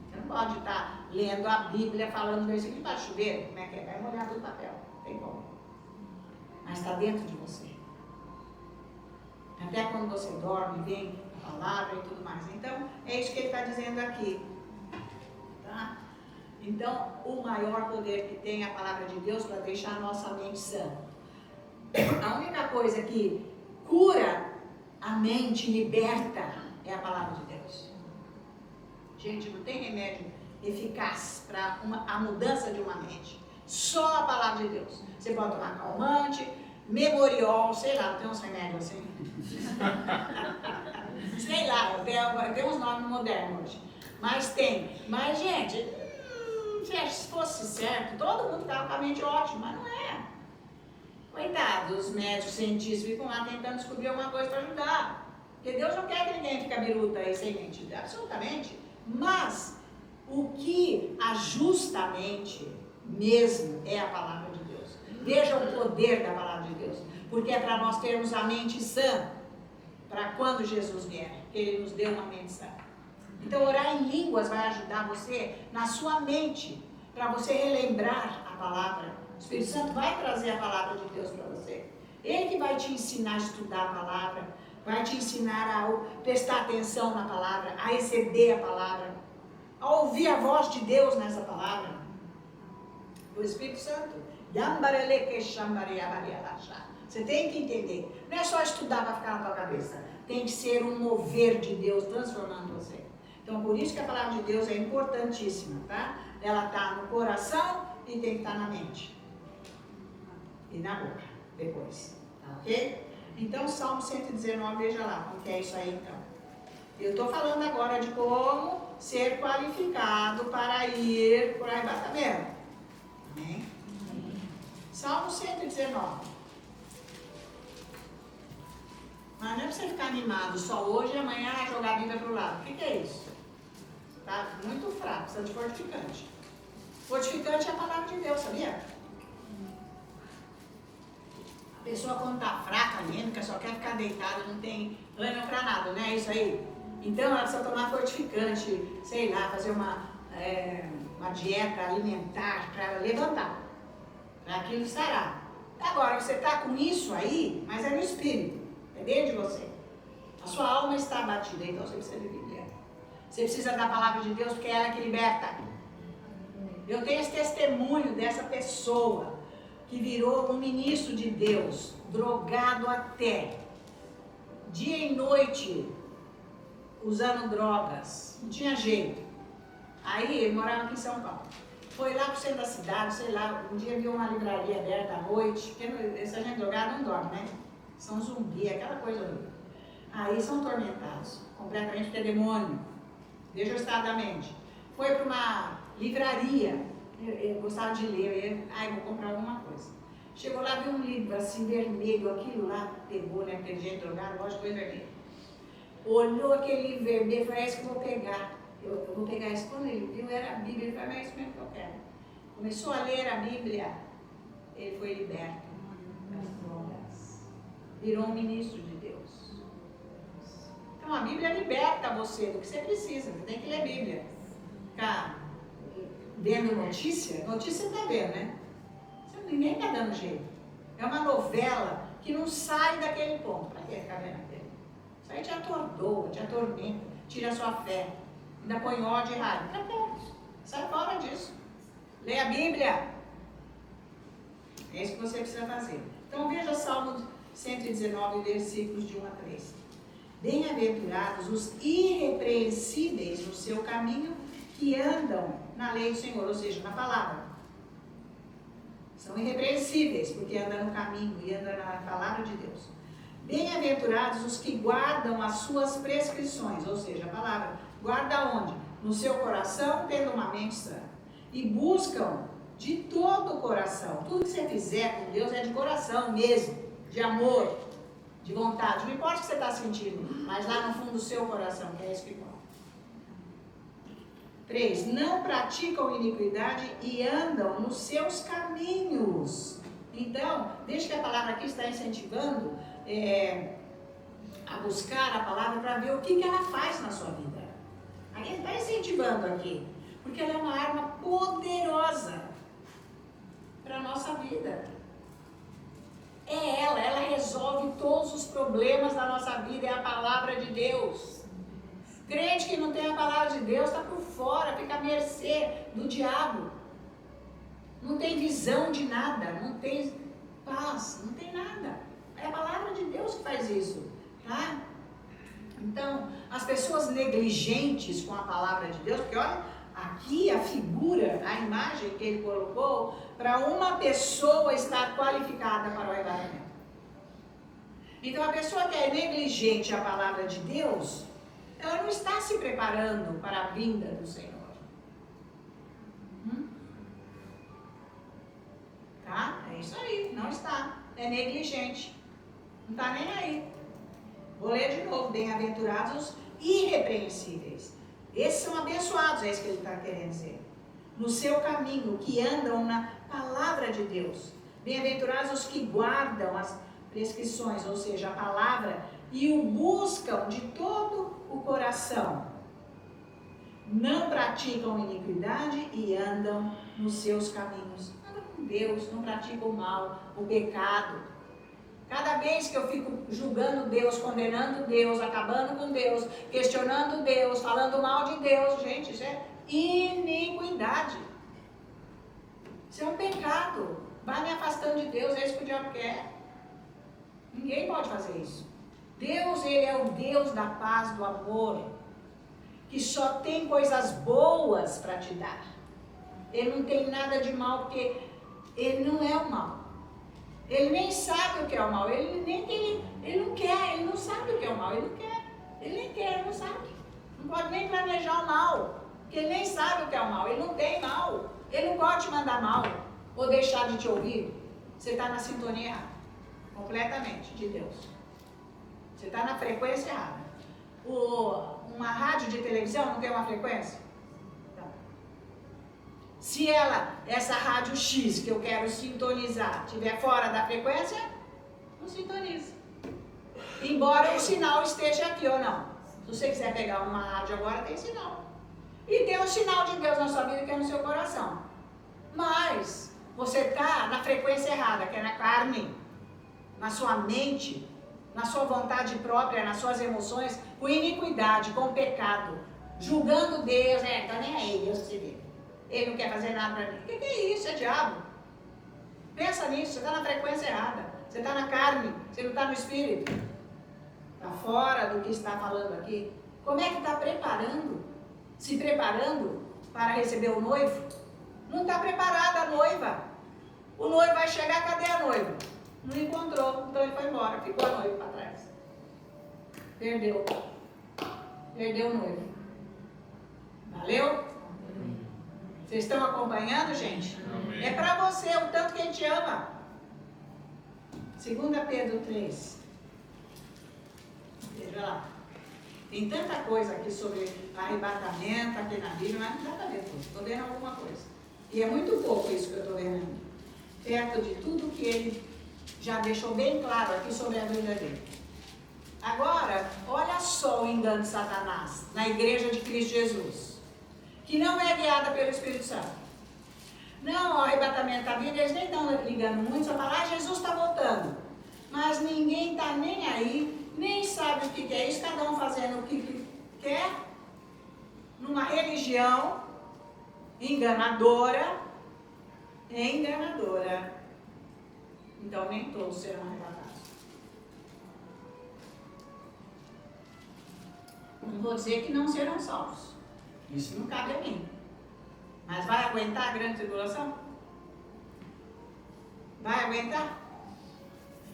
Você não pode estar lendo a Bíblia, falando versículo para chover, como é que é? Vai molhar do papel, não tem como. Mas está dentro de você. Até quando você dorme, vem a palavra e tudo mais. Então, é isso que ele está dizendo aqui. Tá? Então, o maior poder que tem é a palavra de Deus para deixar a nossa mente sã. A única coisa que cura a mente, liberta, é a palavra de Deus. Gente, não tem remédio eficaz para a mudança de uma mente. Só a palavra de Deus. Você pode tomar calmante, memoriol, sei lá, tem uns remédios assim. Sei lá, tem uns nomes modernos hoje. Mas tem. Mas, gente, se fosse certo, todo mundo ficava com a mente ótima, mas não é. Coitado, os médicos, cientistas ficam lá tentando descobrir alguma coisa para ajudar. Porque Deus não quer que ninguém fique biruta aí sem mente, absolutamente. Mas o que ajusta a mente mesmo é a palavra de Deus. Veja o poder da palavra de Deus. Porque é para nós termos a mente sã, para quando Jesus vier, que Ele nos deu uma mente sã. Então orar em línguas vai ajudar você na sua mente, para você relembrar a palavra. O Espírito Santo vai trazer a palavra de Deus para você. Ele que vai te ensinar a estudar a palavra, vai te ensinar a prestar atenção na palavra, a receber a palavra, a ouvir a voz de Deus nessa palavra. O Espírito Santo. Você tem que entender. Não é só estudar para ficar na tua cabeça. Tem que ser um mover de Deus transformando você. Então, por isso que a palavra de Deus é importantíssima, tá? Ela está no coração e tem que estar na mente. E na boca, depois. Tá ok? Então, Salmo 119, veja lá como que é isso aí, então. Eu estou falando agora de como ser qualificado para ir para o arrebatamento. Amém? Salmo 119. Mas não é para você ficar animado só hoje e amanhã jogar a Bíblia para o lado. O que é isso? Tá muito fraco, precisa de fortificante. Fortificante é a palavra de Deus, sabia? A pessoa quando está fraca, anêmica, só quer ficar deitada, não tem ânimo para nada, não é isso aí? Então ela precisa tomar fortificante, sei lá, fazer uma dieta alimentar para levantar. Para aquilo estará. Agora, você está com isso aí, mas é no espírito. É dentro de você. A sua alma está abatida, então você precisa de Bíblia. Você precisa da palavra de Deus, porque é ela que liberta. Eu tenho esse testemunho dessa pessoa que virou um ministro de Deus, drogado até, dia e noite, usando drogas. Não tinha jeito. Aí ele morava aqui em São Paulo. Foi lá pro centro da cidade, sei lá, um dia viu uma livraria aberta à noite, porque essa gente drogada não dorme, né? São zumbi, aquela coisa ali. Aí são tormentados, completamente, porque é demônio. Veja o estado da mente. Foi para uma livraria, eu gostava de ler, vou comprar alguma coisa. Chegou lá, viu um livro assim, vermelho, aquilo lá, pegou, né, aquele jeito drogado, gosto de coisa vermelha. Olhou aquele livro vermelho, falou, é isso que eu vou pegar. Eu vou pegar isso. Quando ele viu, era a Bíblia, ele falou, é isso mesmo que eu quero. Começou a ler a Bíblia. ele foi liberto das drogas. Virou um ministro de Deus. Então a Bíblia liberta você do que você precisa. Você tem que ler a Bíblia. Ficar vendo notícia está vendo, né? Ninguém está dando jeito. É uma novela que não sai daquele ponto. Para que ficar vendo aquele? Isso aí te atordoa, te atormenta, tira a sua fé. Ainda põe ódio e raiva. Para quê? Sai fora disso. Leia a Bíblia. É isso que você precisa fazer. Então veja Salmo 119, versículos de 1 a 3. Bem-aventurados os irrepreensíveis no seu caminho, que andam na lei do Senhor, ou seja, na palavra. São irrepreensíveis, porque andam no caminho e andam na palavra de Deus. Bem-aventurados os que guardam as suas prescrições, ou seja, a palavra. Guarda onde? No seu coração, tendo uma mente sã. E buscam de todo o coração. Tudo que você fizer com Deus é de coração mesmo, de amor, de vontade. Não importa o que você está sentindo, mas lá no fundo do seu coração, que é isso que conta. 3. Não praticam iniquidade e andam nos seus caminhos. Então, desde que a palavra aqui está incentivando a buscar a palavra para ver o que ela faz na sua vida. Aí ele está incentivando aqui, porque ela é uma arma poderosa para a nossa vida. Ela resolve todos os problemas da nossa vida, é a palavra de Deus. Crente que não tem a palavra de Deus está por fora, fica à mercê do diabo. Não tem visão de nada, não tem paz, não tem nada. É a palavra de Deus que faz isso, tá? Então, as pessoas negligentes com a palavra de Deus, porque olha, aqui a figura, a imagem que ele colocou, para uma pessoa estar qualificada para o arrebatamento. Então, a pessoa que é negligente à palavra de Deus, ela não está se preparando para a vinda do Senhor. Tá? É isso aí, não está. É negligente. Não está nem aí. Vou ler de novo. Bem-aventurados os irrepreensíveis. Esses são abençoados, é isso que ele está querendo dizer. No seu caminho, que andam na palavra de Deus. Bem-aventurados os que guardam as prescrições, ou seja, a palavra, e o buscam de todo o coração. Não praticam iniquidade e andam nos seus caminhos. Andam com Deus, não praticam o mal, o pecado. Cada vez que eu fico julgando Deus, condenando Deus, acabando com Deus, questionando Deus, falando mal de Deus, gente, isso é iniquidade. Isso é um pecado. Vai me afastando de Deus, é isso que o diabo quer. Ninguém pode fazer isso. Deus, ele é o Deus da paz, do amor, que só tem coisas boas para te dar. Ele não tem nada de mal, porque ele não é o mal. Ele nem sabe o que é o mal, ele não quer, ele não sabe o que é o mal, ele não quer. Ele nem quer, ele não sabe. Não pode nem planejar o mal, porque ele nem sabe o que é o mal, ele não tem mal. Ele não pode te mandar mal, ou deixar de te ouvir. Você está na sintonia errada, completamente, de Deus. Você está na frequência errada. Uma rádio de televisão não tem uma frequência? Não. Se essa rádio X que eu quero sintonizar, estiver fora da frequência, não sintoniza. Embora o sinal esteja aqui ou não. Se você quiser pegar uma rádio agora, tem sinal. E tem um sinal de Deus na sua vida que é no seu coração. Mas você está na frequência errada, que é na carne, na sua mente, na sua vontade própria, nas suas emoções, com iniquidade, com pecado, julgando Deus, tá nem aí, Deus que se vê. Ele não quer fazer nada para mim. O que é isso? É diabo. Pensa nisso, você está na frequência errada. Você está na carne, você não está no espírito. Está fora do que está falando aqui. Como é que está preparando? Se preparando para receber o noivo? Não está preparada a noiva. O noivo vai chegar, cadê a noiva? Não encontrou, então ele foi embora, ficou a noiva para trás. Perdeu o noivo. Valeu? Vocês estão acompanhando, gente? Amém. É para você, o tanto que a gente ama. 2 Pedro 3. Veja lá. Tem tanta coisa aqui sobre arrebatamento aqui na Bíblia, mas não dá para ver tudo. Estou vendo alguma coisa. E é muito pouco isso que eu estou vendo aqui. perto de tudo que ele já deixou bem claro aqui sobre a vida dele. Agora, olha só o engano de Satanás na igreja de Cristo Jesus, que não é guiada pelo Espírito Santo. Não, o arrebatamento da vida, eles nem estão ligando muito, só falam, Jesus está voltando. Mas ninguém está nem aí, nem sabe o que é isso, cada um fazendo o que quer, numa religião enganadora, Então nem todos serão arrebatados. Não vou dizer que não serão salvos. Isso não cabe a mim. Mas vai aguentar a grande tribulação? Vai aguentar?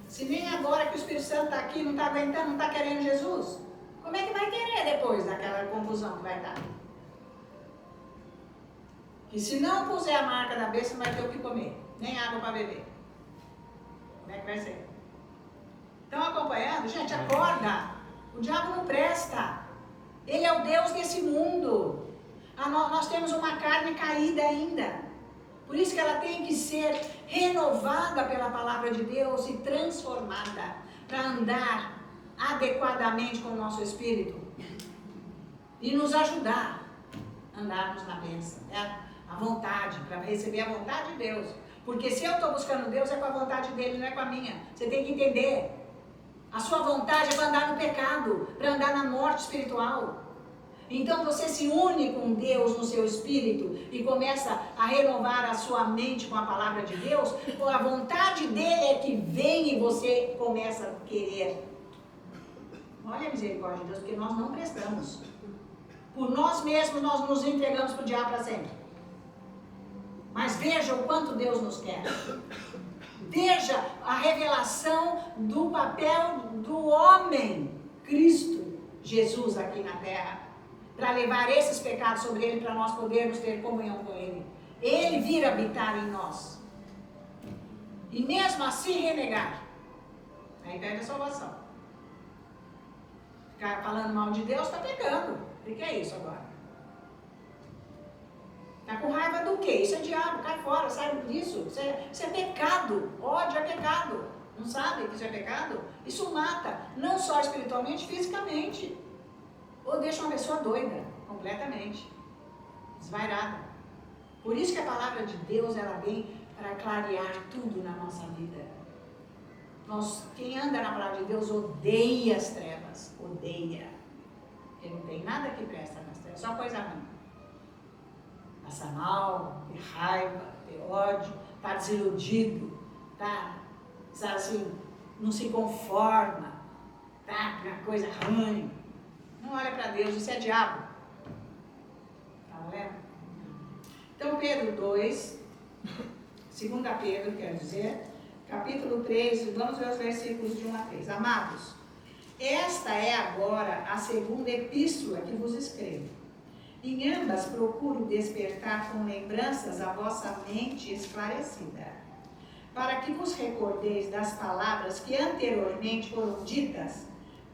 Se nem agora que o Espírito Santo está aqui, não está aguentando, não está querendo Jesus, como é que vai querer depois daquela confusão que vai dar? Que se não puser a marca da besta, não vai ter o que comer, nem água para beber. Como é que vai ser? Estão acompanhando? Gente, acorda! O diabo não presta. Ele é o Deus desse mundo. Nós temos uma carne caída ainda. Por isso que ela tem que ser renovada pela palavra de Deus e transformada para andar adequadamente com o nosso espírito e nos ajudar a andarmos na bênção, a vontade, para receber a vontade de Deus. Porque se eu estou buscando Deus, é com a vontade dele, não é com a minha. Você tem que entender. A sua vontade é para andar no pecado, para andar na morte espiritual. Então você se une com Deus no seu espírito e começa a renovar a sua mente com a palavra de Deus. A vontade dele é que vem e você começa a querer. Olha a misericórdia de Deus, porque nós não prestamos. Por nós mesmos nós nos entregamos para o diabo para sempre. Mas veja o quanto Deus nos quer. Veja a revelação do papel do homem, Cristo Jesus aqui na terra, para levar esses pecados sobre ele, para nós podermos ter comunhão com ele. Ele vir habitar em nós. E mesmo assim renegar. Aí perde a salvação. Ficar falando mal de Deus, está pecando. O que é isso agora? Está com raiva do quê? Isso é diabo, cai fora, sai disso. Isso é pecado. Ódio é pecado. Não sabe que isso é pecado? Isso mata, não só espiritualmente, fisicamente. Ou deixa uma pessoa doida, completamente. Desvairada. Por isso que a palavra de Deus, ela vem para clarear tudo na nossa vida. Quem anda na palavra de Deus odeia as trevas. Odeia. Porque não tem nada que presta nas trevas, só coisa ruim. Passa mal, ter raiva, ter ódio, tá desiludido, tá, sabe assim, não se conforma, tá, uma coisa ruim. Não olha para Deus, isso é diabo. Tá vendo? Então Pedro 2, 2 Pedro, quer dizer, capítulo 3, vamos ver os versículos de 1 a 3. Amados, esta é agora a segunda epístola que vos escrevo. Em ambas procuro despertar com lembranças a vossa mente esclarecida, para que vos recordeis das palavras que anteriormente foram ditas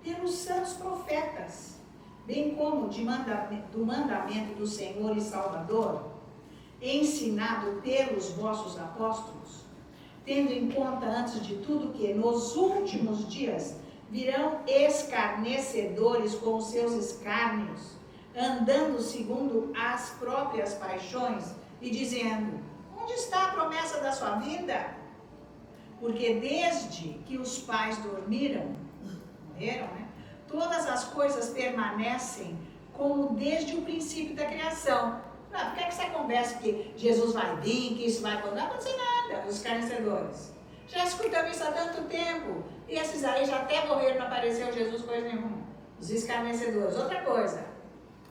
pelos santos profetas, bem como do mandamento do Senhor e Salvador, ensinado pelos vossos apóstolos, tendo em conta antes de tudo que nos últimos dias virão escarnecedores com os seus escárnios, andando segundo as próprias paixões e dizendo, onde está a promessa da sua vinda? Porque desde que os pais morreram, né? Todas as coisas permanecem como desde o princípio da criação. Por que você conversa que Jesus vai vir, que isso vai acontecer? Não vai acontecer nada, os escarnecedores. Já escutamos isso há tanto tempo. E esses aí já até morreram, não apareceu Jesus coisa nenhuma. Os escarnecedores. Outra coisa,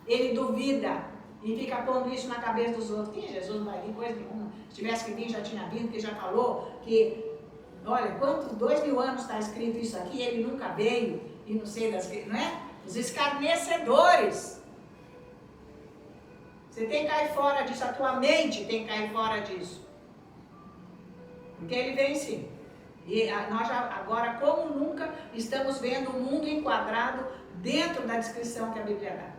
ele duvida e fica pondo isso na cabeça dos outros. Que Jesus não vai vir coisa nenhuma. Se tivesse que vir, já tinha vindo, que já falou que, olha, 2000 anos está escrito isso aqui, ele nunca veio, e não sei das que, não é? Os escarnecedores. Você tem que cair fora disso, a tua mente tem que cair fora disso. Porque ele vem sim. E nós já, agora, como nunca, estamos vendo o mundo enquadrado dentro da descrição que a Bíblia dá.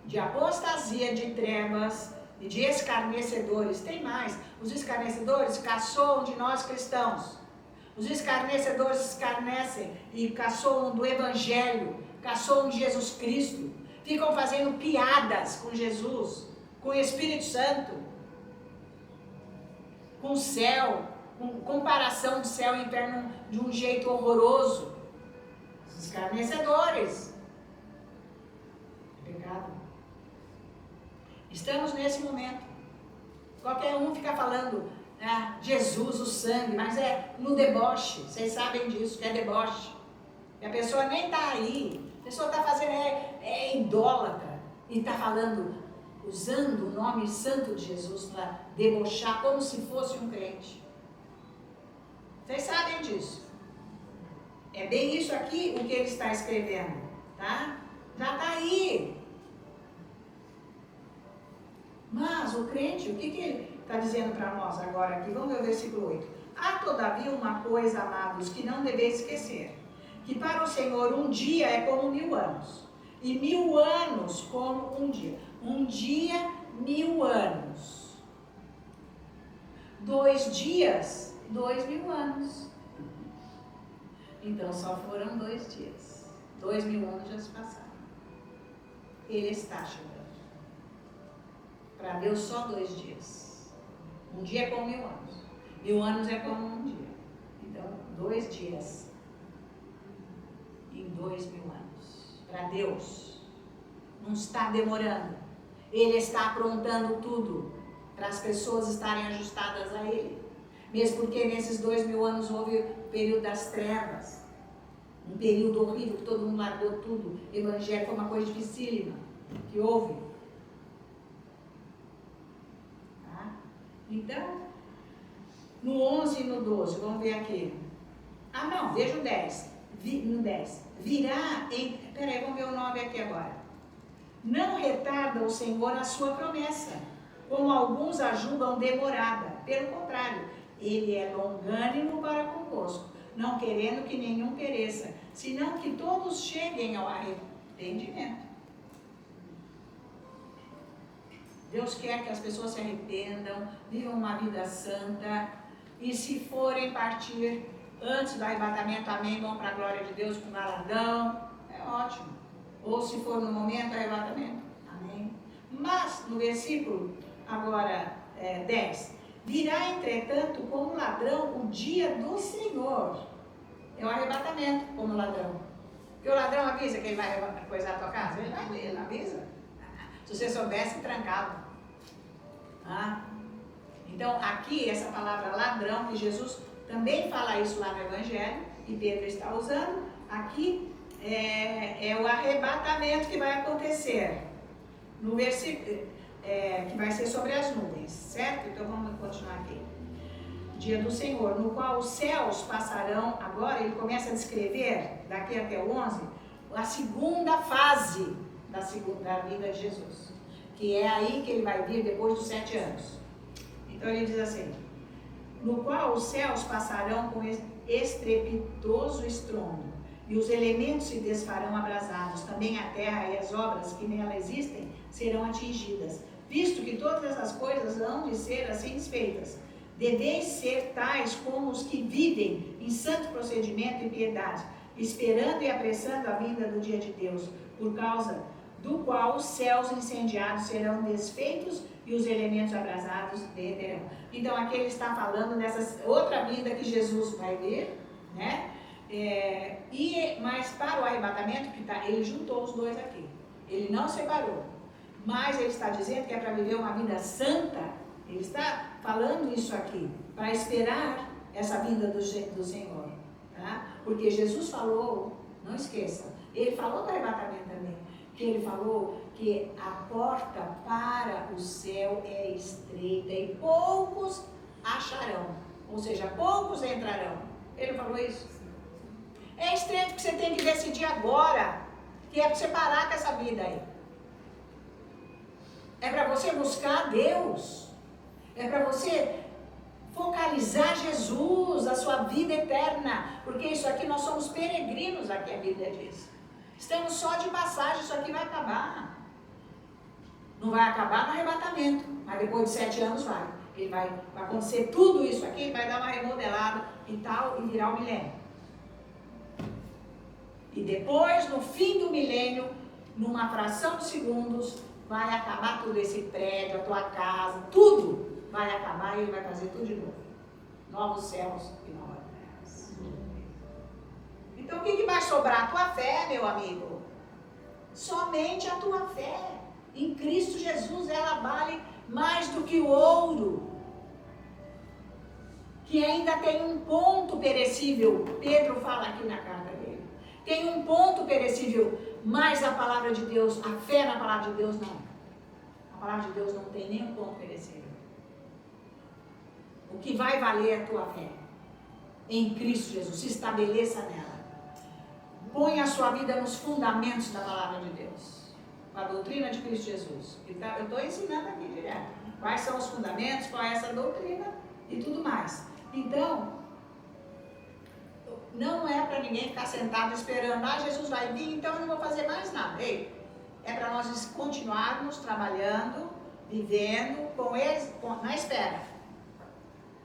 De apostasia, de trevas, e de escarnecedores. Tem mais. Os escarnecedores caçoam de nós cristãos. Os escarnecedores escarnecem e caçoam do Evangelho, caçoam de Jesus Cristo. Ficam fazendo piadas com Jesus, com o Espírito Santo, com o céu, com comparação de céu e inferno de um jeito horroroso. Os escarnecedores. Pecado. Estamos nesse momento. Qualquer um fica falando, Jesus, o sangue, mas é no deboche. Vocês sabem disso, que é deboche. E a pessoa nem está aí. A pessoa está fazendo, é idólatra. E está falando, usando o nome santo de Jesus para debochar como se fosse um crente. Vocês sabem disso. É bem isso aqui o que ele está escrevendo, tá? Já está aí. Mas o crente, o que ele está dizendo para nós agora aqui? Vamos ver o versículo 8. Há todavia uma coisa, amados, que não deveis esquecer, que para o Senhor um dia é como 1000 anos, e 1000 anos como um dia. Um dia, 1000 anos. 2 dias, 2000 anos. Então só foram 2 dias. 2000 anos já se passaram. Ele está chegando. Para Deus só 2 dias. Um dia é como 1000 anos. 1000 anos é como um dia. Então, 2 dias em 2000 anos. Para Deus. Não está demorando. Ele está aprontando tudo para as pessoas estarem ajustadas a Ele. Mesmo porque nesses 2000 anos houve o período das trevas. Um período horrível que todo mundo largou tudo. O Evangelho foi uma coisa dificílima que houve. Então, no 11 e no 12, vamos ver aqui. Não, veja o 10. No 10. Virá em... Peraí, vamos ver o 9 aqui agora. Não retarda o Senhor a sua promessa, como alguns a julgam demorada. Pelo contrário, Ele é longânimo para convosco, não querendo que nenhum pereça, senão que todos cheguem ao arrependimento. Deus quer que as pessoas se arrependam, vivam uma vida santa, e se forem partir antes do arrebatamento, amém, vão para a glória de Deus com galardão, é ótimo. Ou se for no momento do arrebatamento, amém. Mas, no versículo agora 10, virá entretanto como ladrão o dia do Senhor. É o arrebatamento como ladrão. Porque o ladrão avisa que ele vai coisar a tua casa, ele não avisa. Se você soubesse, trancava. Então, aqui, essa palavra ladrão, que Jesus também fala isso lá no Evangelho, e Pedro está usando, aqui é o arrebatamento que vai acontecer. No versículo, que vai ser sobre as nuvens, certo? Então, vamos continuar aqui. Dia do Senhor, no qual os céus passarão, agora ele começa a descrever, daqui até o 11, a segunda fase da vida de Jesus, que é aí que ele vai vir depois dos 7 anos. Então ele diz assim, no qual os céus passarão com estrepitoso estrondo, e os elementos se desfarão abrasados, também a terra e as obras que nela existem serão atingidas, visto que todas essas coisas hão de ser assim desfeitas. Deveis ser tais como os que vivem em santo procedimento e piedade, esperando e apressando a vinda do dia de Deus, por causa do qual os céus incendiados serão desfeitos e os elementos abrasados derreterão. Então aqui ele está falando dessa outra vida que Jesus vai vir, né? Mas para o arrebatamento, ele juntou os dois aqui. Ele não separou. Mas ele está dizendo que é para viver uma vida santa. Ele está falando isso aqui, para esperar essa vinda do Senhor. Tá? Porque Jesus falou, não esqueça, ele falou do arrebatamento também, que ele falou que a porta para o céu é estreita e poucos acharão, ou seja, poucos entrarão. Ele falou isso. É estreito que você tem que decidir agora, que é para você parar com essa vida aí. É para você buscar Deus, é para você focalizar Jesus, a sua vida eterna, porque isso aqui nós somos peregrinos aqui, a Bíblia diz. Estamos só de passagem, isso aqui vai acabar. Não vai acabar no arrebatamento, mas depois de 7 anos vai. Ele vai acontecer tudo isso aqui, vai dar uma remodelada e tal, e virar o milênio. E depois, no fim do milênio, numa fração de segundos, vai acabar tudo, esse prédio, a tua casa, tudo vai acabar e ele vai fazer tudo de novo. Novos céus e novas terras. Então o que vai sobrar? A tua fé, meu amigo. Somente a tua fé. Em Cristo Jesus ela vale mais do que o ouro. Que ainda tem um ponto perecível. Pedro fala aqui na carta dele. Tem um ponto perecível, mas a palavra de Deus, a fé na palavra de Deus não. A palavra de Deus não tem nenhum ponto perecível. O que vai valer é a tua fé. Em Cristo Jesus. Se estabeleça nela. Põe a sua vida nos fundamentos da palavra de Deus. A doutrina de Cristo Jesus. Eu estou ensinando aqui direto. Quais são os fundamentos, qual é essa doutrina e tudo mais. Então, não é para ninguém ficar sentado esperando, Jesus vai vir, então eu não vou fazer mais nada. Ei, é para nós continuarmos trabalhando, vivendo na espera.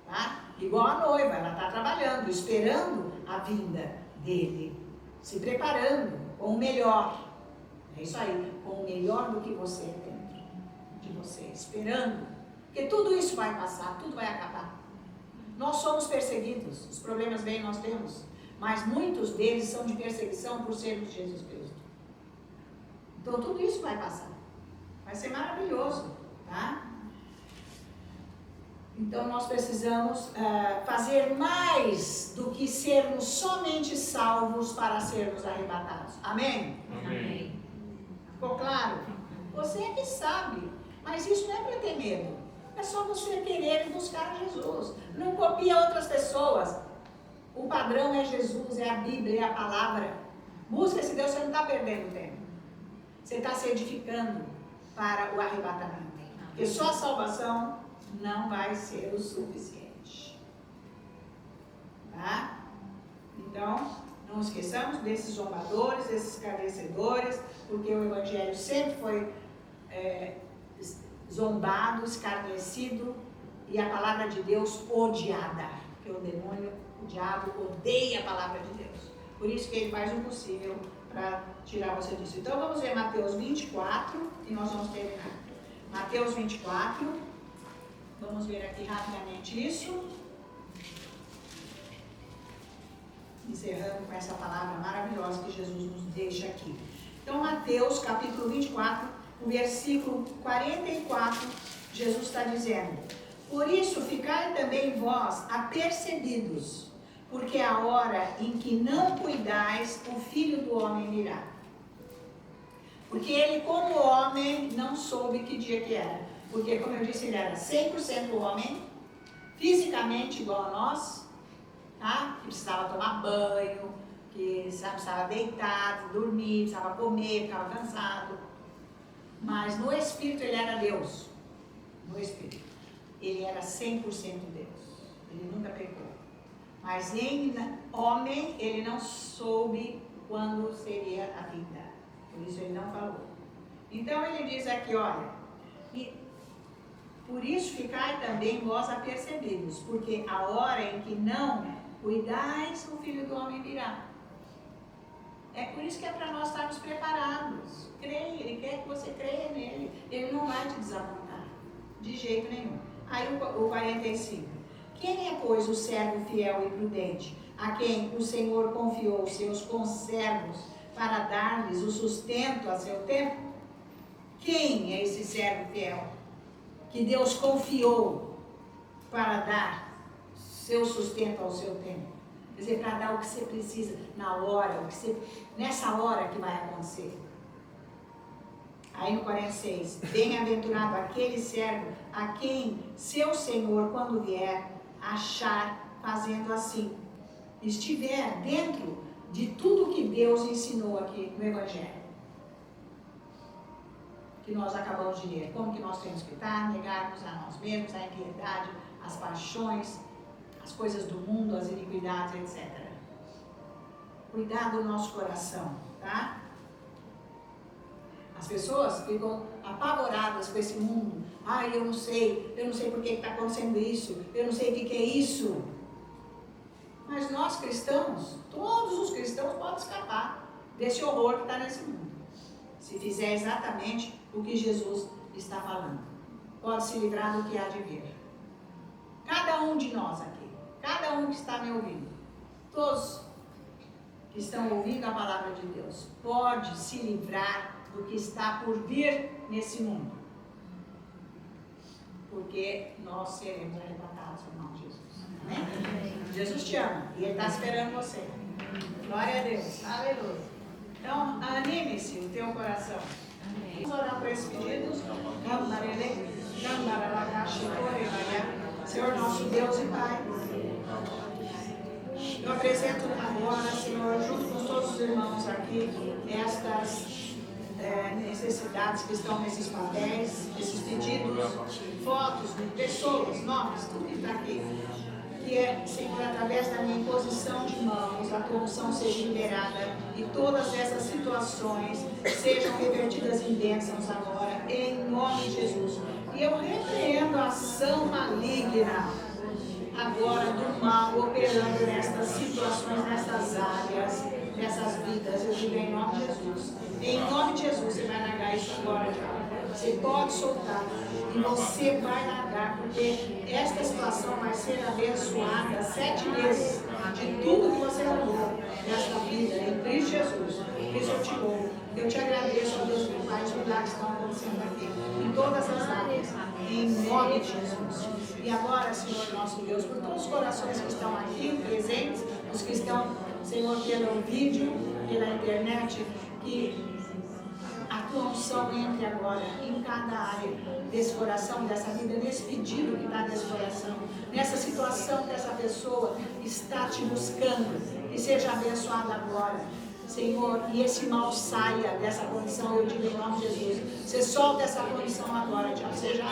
Tá? Igual a noiva, ela está trabalhando, esperando a vinda dele, se preparando com o melhor. É isso aí, com o melhor do que você dentro de você, esperando. Porque tudo isso vai passar, tudo vai acabar. Nós somos perseguidos, os problemas vêm, nós temos. Mas muitos deles são de perseguição por sermos de Jesus Cristo. Então tudo isso vai passar. Vai ser maravilhoso, tá? Então nós precisamos fazer mais do que sermos somente salvos para sermos arrebatados. Amém? Amém. Ficou claro? Você é que sabe. Mas isso não é para ter medo. É só você querer buscar Jesus. Não copia outras pessoas. O padrão é Jesus, é a Bíblia, é a palavra. Busca esse Deus, você não está perdendo tempo. Você está se edificando para o arrebatamento. Porque só a salvação não vai ser o suficiente. Tá? Então, não esqueçamos desses zombadores, desses escarnecedores, porque o Evangelho sempre foi zombado, escarnecido, e a palavra de Deus odiada. Porque o demônio, o diabo, odeia a palavra de Deus. Por isso que ele faz o possível para tirar você disso. Então vamos ver Mateus 24 e nós vamos terminar. Mateus 24, vamos ver aqui rapidamente isso. Encerrando com essa palavra maravilhosa que Jesus nos deixa aqui. Então Mateus capítulo 24, o versículo 44, Jesus está dizendo: por isso ficai também vós apercebidos, porque a hora em que não cuidais, o Filho do Homem virá. Porque ele, como homem, não soube que dia que era. Porque, como eu disse, ele era 100% homem, fisicamente igual a nós, tá? Que precisava tomar banho, que precisava deitar, dormir, precisava comer, ficava cansado. Mas no Espírito ele era Deus. No Espírito. Ele era 100% Deus. Ele nunca pecou. Mas em homem, ele não soube quando seria a vinda. Por isso ele não falou. Então ele diz aqui, olha, por isso ficai também vós apercebidos, porque a hora em que não cuidais, o Filho do Homem virá. É por isso que é para nós estarmos preparados. Creia, ele quer que você creia nele. Ele não vai te desapontar, de jeito nenhum. Aí o 45. Quem é, pois, o servo fiel e prudente, a quem o Senhor confiou os seus conservos para dar-lhes o sustento a seu tempo? Quem é esse servo fiel que Deus confiou para dar seu sustento ao seu tempo? Quer dizer, para dar o que você precisa na hora, nessa hora que vai acontecer. Aí no 46, bem-aventurado aquele servo a quem seu Senhor, quando vier, achar fazendo assim, estiver dentro de tudo que Deus ensinou aqui no Evangelho, que nós acabamos de ler. Como que nós temos que estar, negarmos a nós mesmos, a impiedade, as paixões, as coisas do mundo, as iniquidades, etc. Cuidar do nosso coração, tá? As pessoas ficam apavoradas com esse mundo. Ai, eu não sei por que está acontecendo isso, eu não sei o que é isso. Mas nós cristãos, todos os cristãos podem escapar desse horror que está nesse mundo. Se fizer exatamente o que Jesus está falando. Pode se livrar do que há de vir. Cada um de nós aqui, cada um que está me ouvindo, todos que estão ouvindo a palavra de Deus, pode se livrar do que está por vir nesse mundo. Porque nós seremos arrebatados em nome de Jesus. Amém? Jesus te ama e Ele está esperando você. Glória a Deus. Aleluia. Então, anime-se o teu coração. Vamos orar por esse pedido. Senhor nosso Deus e Pai, eu apresento agora, Senhor, junto com todos os irmãos aqui, estas necessidades que estão nesses papéis, esses pedidos, fotos de pessoas, nomes, tudo que está aqui. Que é, Senhor, através da minha imposição de mãos, a tua unção seja liberada e todas essas situações sejam revertidas em bênçãos agora, em nome de Jesus. E eu repreendo a ação maligna agora do mal operando nestas situações, nessas áreas, nessas vidas. Eu digo em nome de Jesus. Em nome de Jesus, você vai largar isso agora, diabo. Você pode soltar e você vai largar, porque esta situação vai ser abençoada 7 vezes de tudo que você largou nesta vida, em Cristo Jesus. Por isso eu te louvo, eu te agradeço, ó Deus, por mais milagres que estão acontecendo aqui, em todas as áreas, em nome de Jesus. E agora, Senhor nosso Deus, por todos os corações que estão aqui presentes, os que estão, Senhor, pelo vídeo, pela internet, que a tua unção entre agora em cada área desse coração, dessa vida, nesse pedido que está nesse coração, nessa situação que essa pessoa está te buscando, que seja abençoada agora, Senhor, e esse mal saia dessa condição, eu digo em nome de Jesus. Você solta essa condição agora, diabo, seja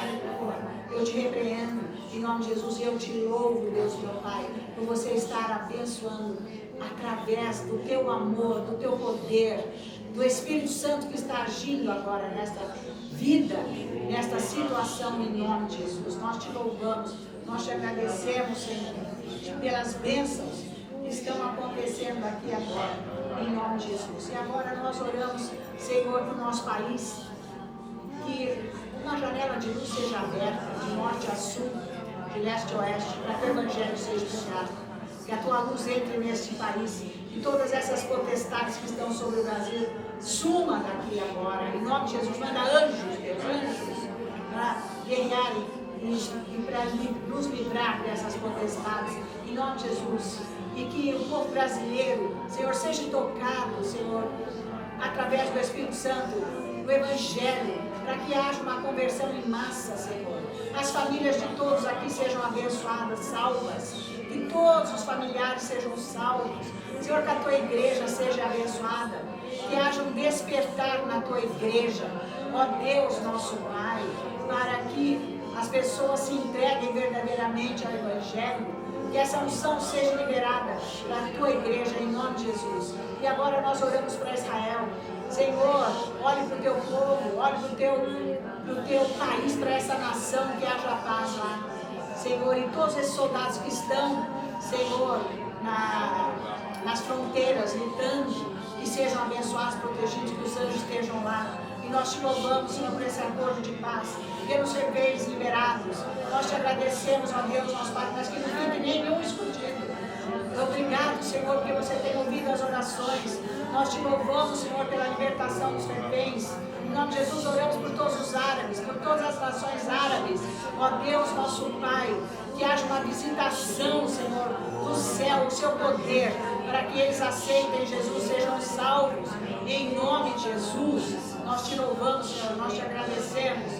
eu te repreendo em nome de Jesus e eu te louvo, Deus meu Pai, por você estar abençoando através do teu amor, do teu poder, do Espírito Santo que está agindo agora nesta vida, nesta situação em nome de Jesus. Nós te louvamos, nós te agradecemos, Senhor, pelas bênçãos que estão acontecendo aqui agora, em nome de Jesus. E agora nós oramos, Senhor, para o nosso país, que uma janela de luz seja aberta, de norte a sul, de leste a oeste, para que o Evangelho seja pregado, que a tua luz entre neste país, e todas essas potestades que estão sobre o Brasil, suma daqui agora, em nome de Jesus. Manda anjos, Deus, anjos, para guerrearem e para nos livrar dessas potestades, em nome de Jesus. E que o povo brasileiro, Senhor, seja tocado, Senhor, através do Espírito Santo, do Evangelho, para que haja uma conversão em massa, Senhor. As famílias de todos aqui sejam abençoadas, salvas, que todos os familiares sejam salvos. Senhor, que a tua igreja seja abençoada, que haja um despertar na tua igreja, ó Deus nosso Pai, para que as pessoas se entreguem verdadeiramente ao Evangelho, que essa unção seja liberada na tua igreja, em nome de Jesus. E agora nós oramos para Israel. Senhor, olhe para o teu povo, olhe para o teu país, para essa nação, que haja paz lá. Senhor, e todos esses soldados que estão, Senhor, nas fronteiras, lutando, que sejam abençoados, protegidos, que os anjos estejam lá. E nós te louvamos, Senhor, por esse acordo de paz, pelos cerveiros liberados. Nós te agradecemos, ó Deus, nosso Pai, mas que não fique nenhum escondido. Obrigado, Senhor, porque você tem ouvido as orações. Nós te louvamos, Senhor, pela libertação dos reféns. Em nome de Jesus, oramos por todos os árabes, por todas as nações árabes. Ó Deus, nosso Pai, que haja uma visitação, Senhor, do céu, o seu poder, para que eles aceitem Jesus, sejam salvos. Em nome de Jesus, nós te louvamos, Senhor, nós te agradecemos,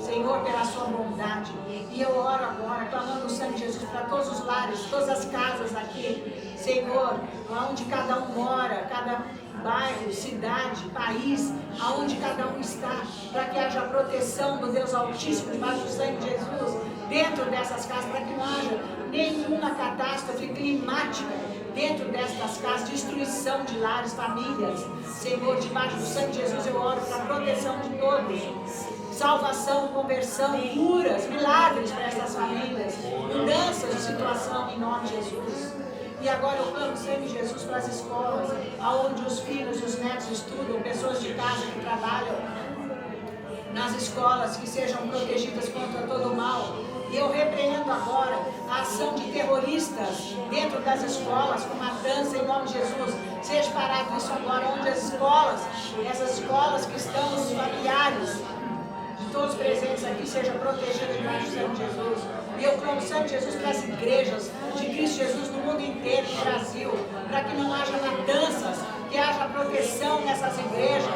Senhor, pela sua bondade. E eu oro agora, clamando o sangue de Jesus para todos os lares, todas as casas aqui, Senhor, onde cada um mora, cada bairro, cidade, país, aonde cada um está, para que haja proteção do Deus Altíssimo, debaixo do sangue de Jesus, dentro dessas casas, para que não haja nenhuma catástrofe climática dentro destas casas, destruição destruição de lares, famílias. Senhor, debaixo do sangue de Jesus eu oro para a proteção de todos. Salvação, conversão, curas, milagres para essas famílias. Mudanças de situação em nome de Jesus. E agora eu clamo o sangue de Jesus para as escolas, aonde os filhos e os netos estudam, pessoas de casa que trabalham nas escolas, que sejam protegidas contra todo o mal. E eu repreendo agora a ação de terroristas dentro das escolas, com matança em nome de Jesus. Seja parado isso agora, onde as escolas, essas escolas que estão, os familiares de todos presentes aqui, sejam protegidos debaixo do sangue de Jesus. E eu clamo o sangue de Jesus para as igrejas de Cristo Jesus no mundo inteiro, no Brasil, para que não haja matanças, que haja proteção nessas igrejas.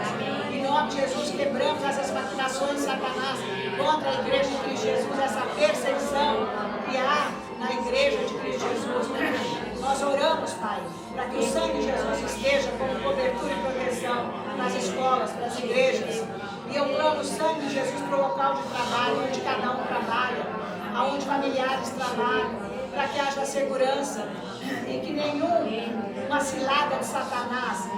Em nome de Jesus, quebramos essas maquinações de Satanás contra a igreja de Cristo Jesus, essa perseguição que há na igreja de Cristo Jesus. Nós oramos, Pai, para que o sangue de Jesus esteja como cobertura e proteção nas escolas, para as igrejas. E eu clamo o sangue de Jesus para o local de trabalho, onde cada um trabalha, aonde familiares trabalham, para que haja segurança e que nenhuma cilada de Satanás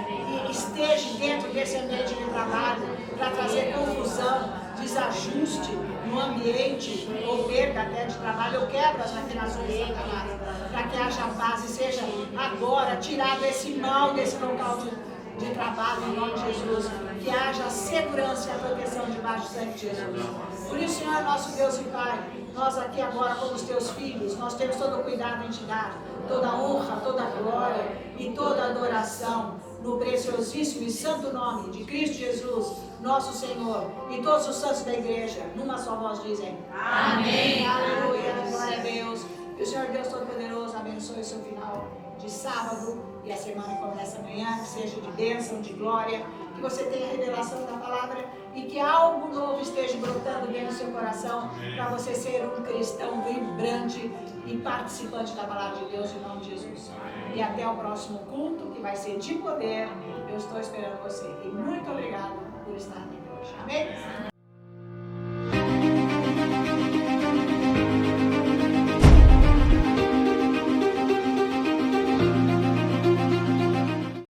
esteja dentro desse ambiente de trabalho para trazer confusão, desajuste no ambiente ou perda até de trabalho. Eu quebro as maquinações de Satanás para que haja paz e seja agora tirado esse mal desse local de trabalho em nome de Jesus, que haja segurança e a proteção debaixo do sangue de Jesus. Por isso, Senhor, nosso Deus e Pai, nós aqui agora como os teus filhos, nós temos todo o cuidado em te dar, toda a honra, toda a glória e toda a adoração no preciosíssimo e santo nome de Cristo Jesus, nosso Senhor, e todos os santos da igreja, numa só voz dizem amém. Aleluia, glória a Deus. Que o Senhor Deus Todo-Poderoso abençoe o seu final de sábado e a semana que começa amanhã, que seja de bênção, de glória, que você tenha a revelação da palavra e que algo novo esteja brotando dentro do seu coração para você ser um cristão vibrante e participante da palavra de Deus em nome de Jesus. E até o próximo culto, que vai ser de poder. Eu estou esperando você. E muito obrigado por estar aqui hoje. Amém?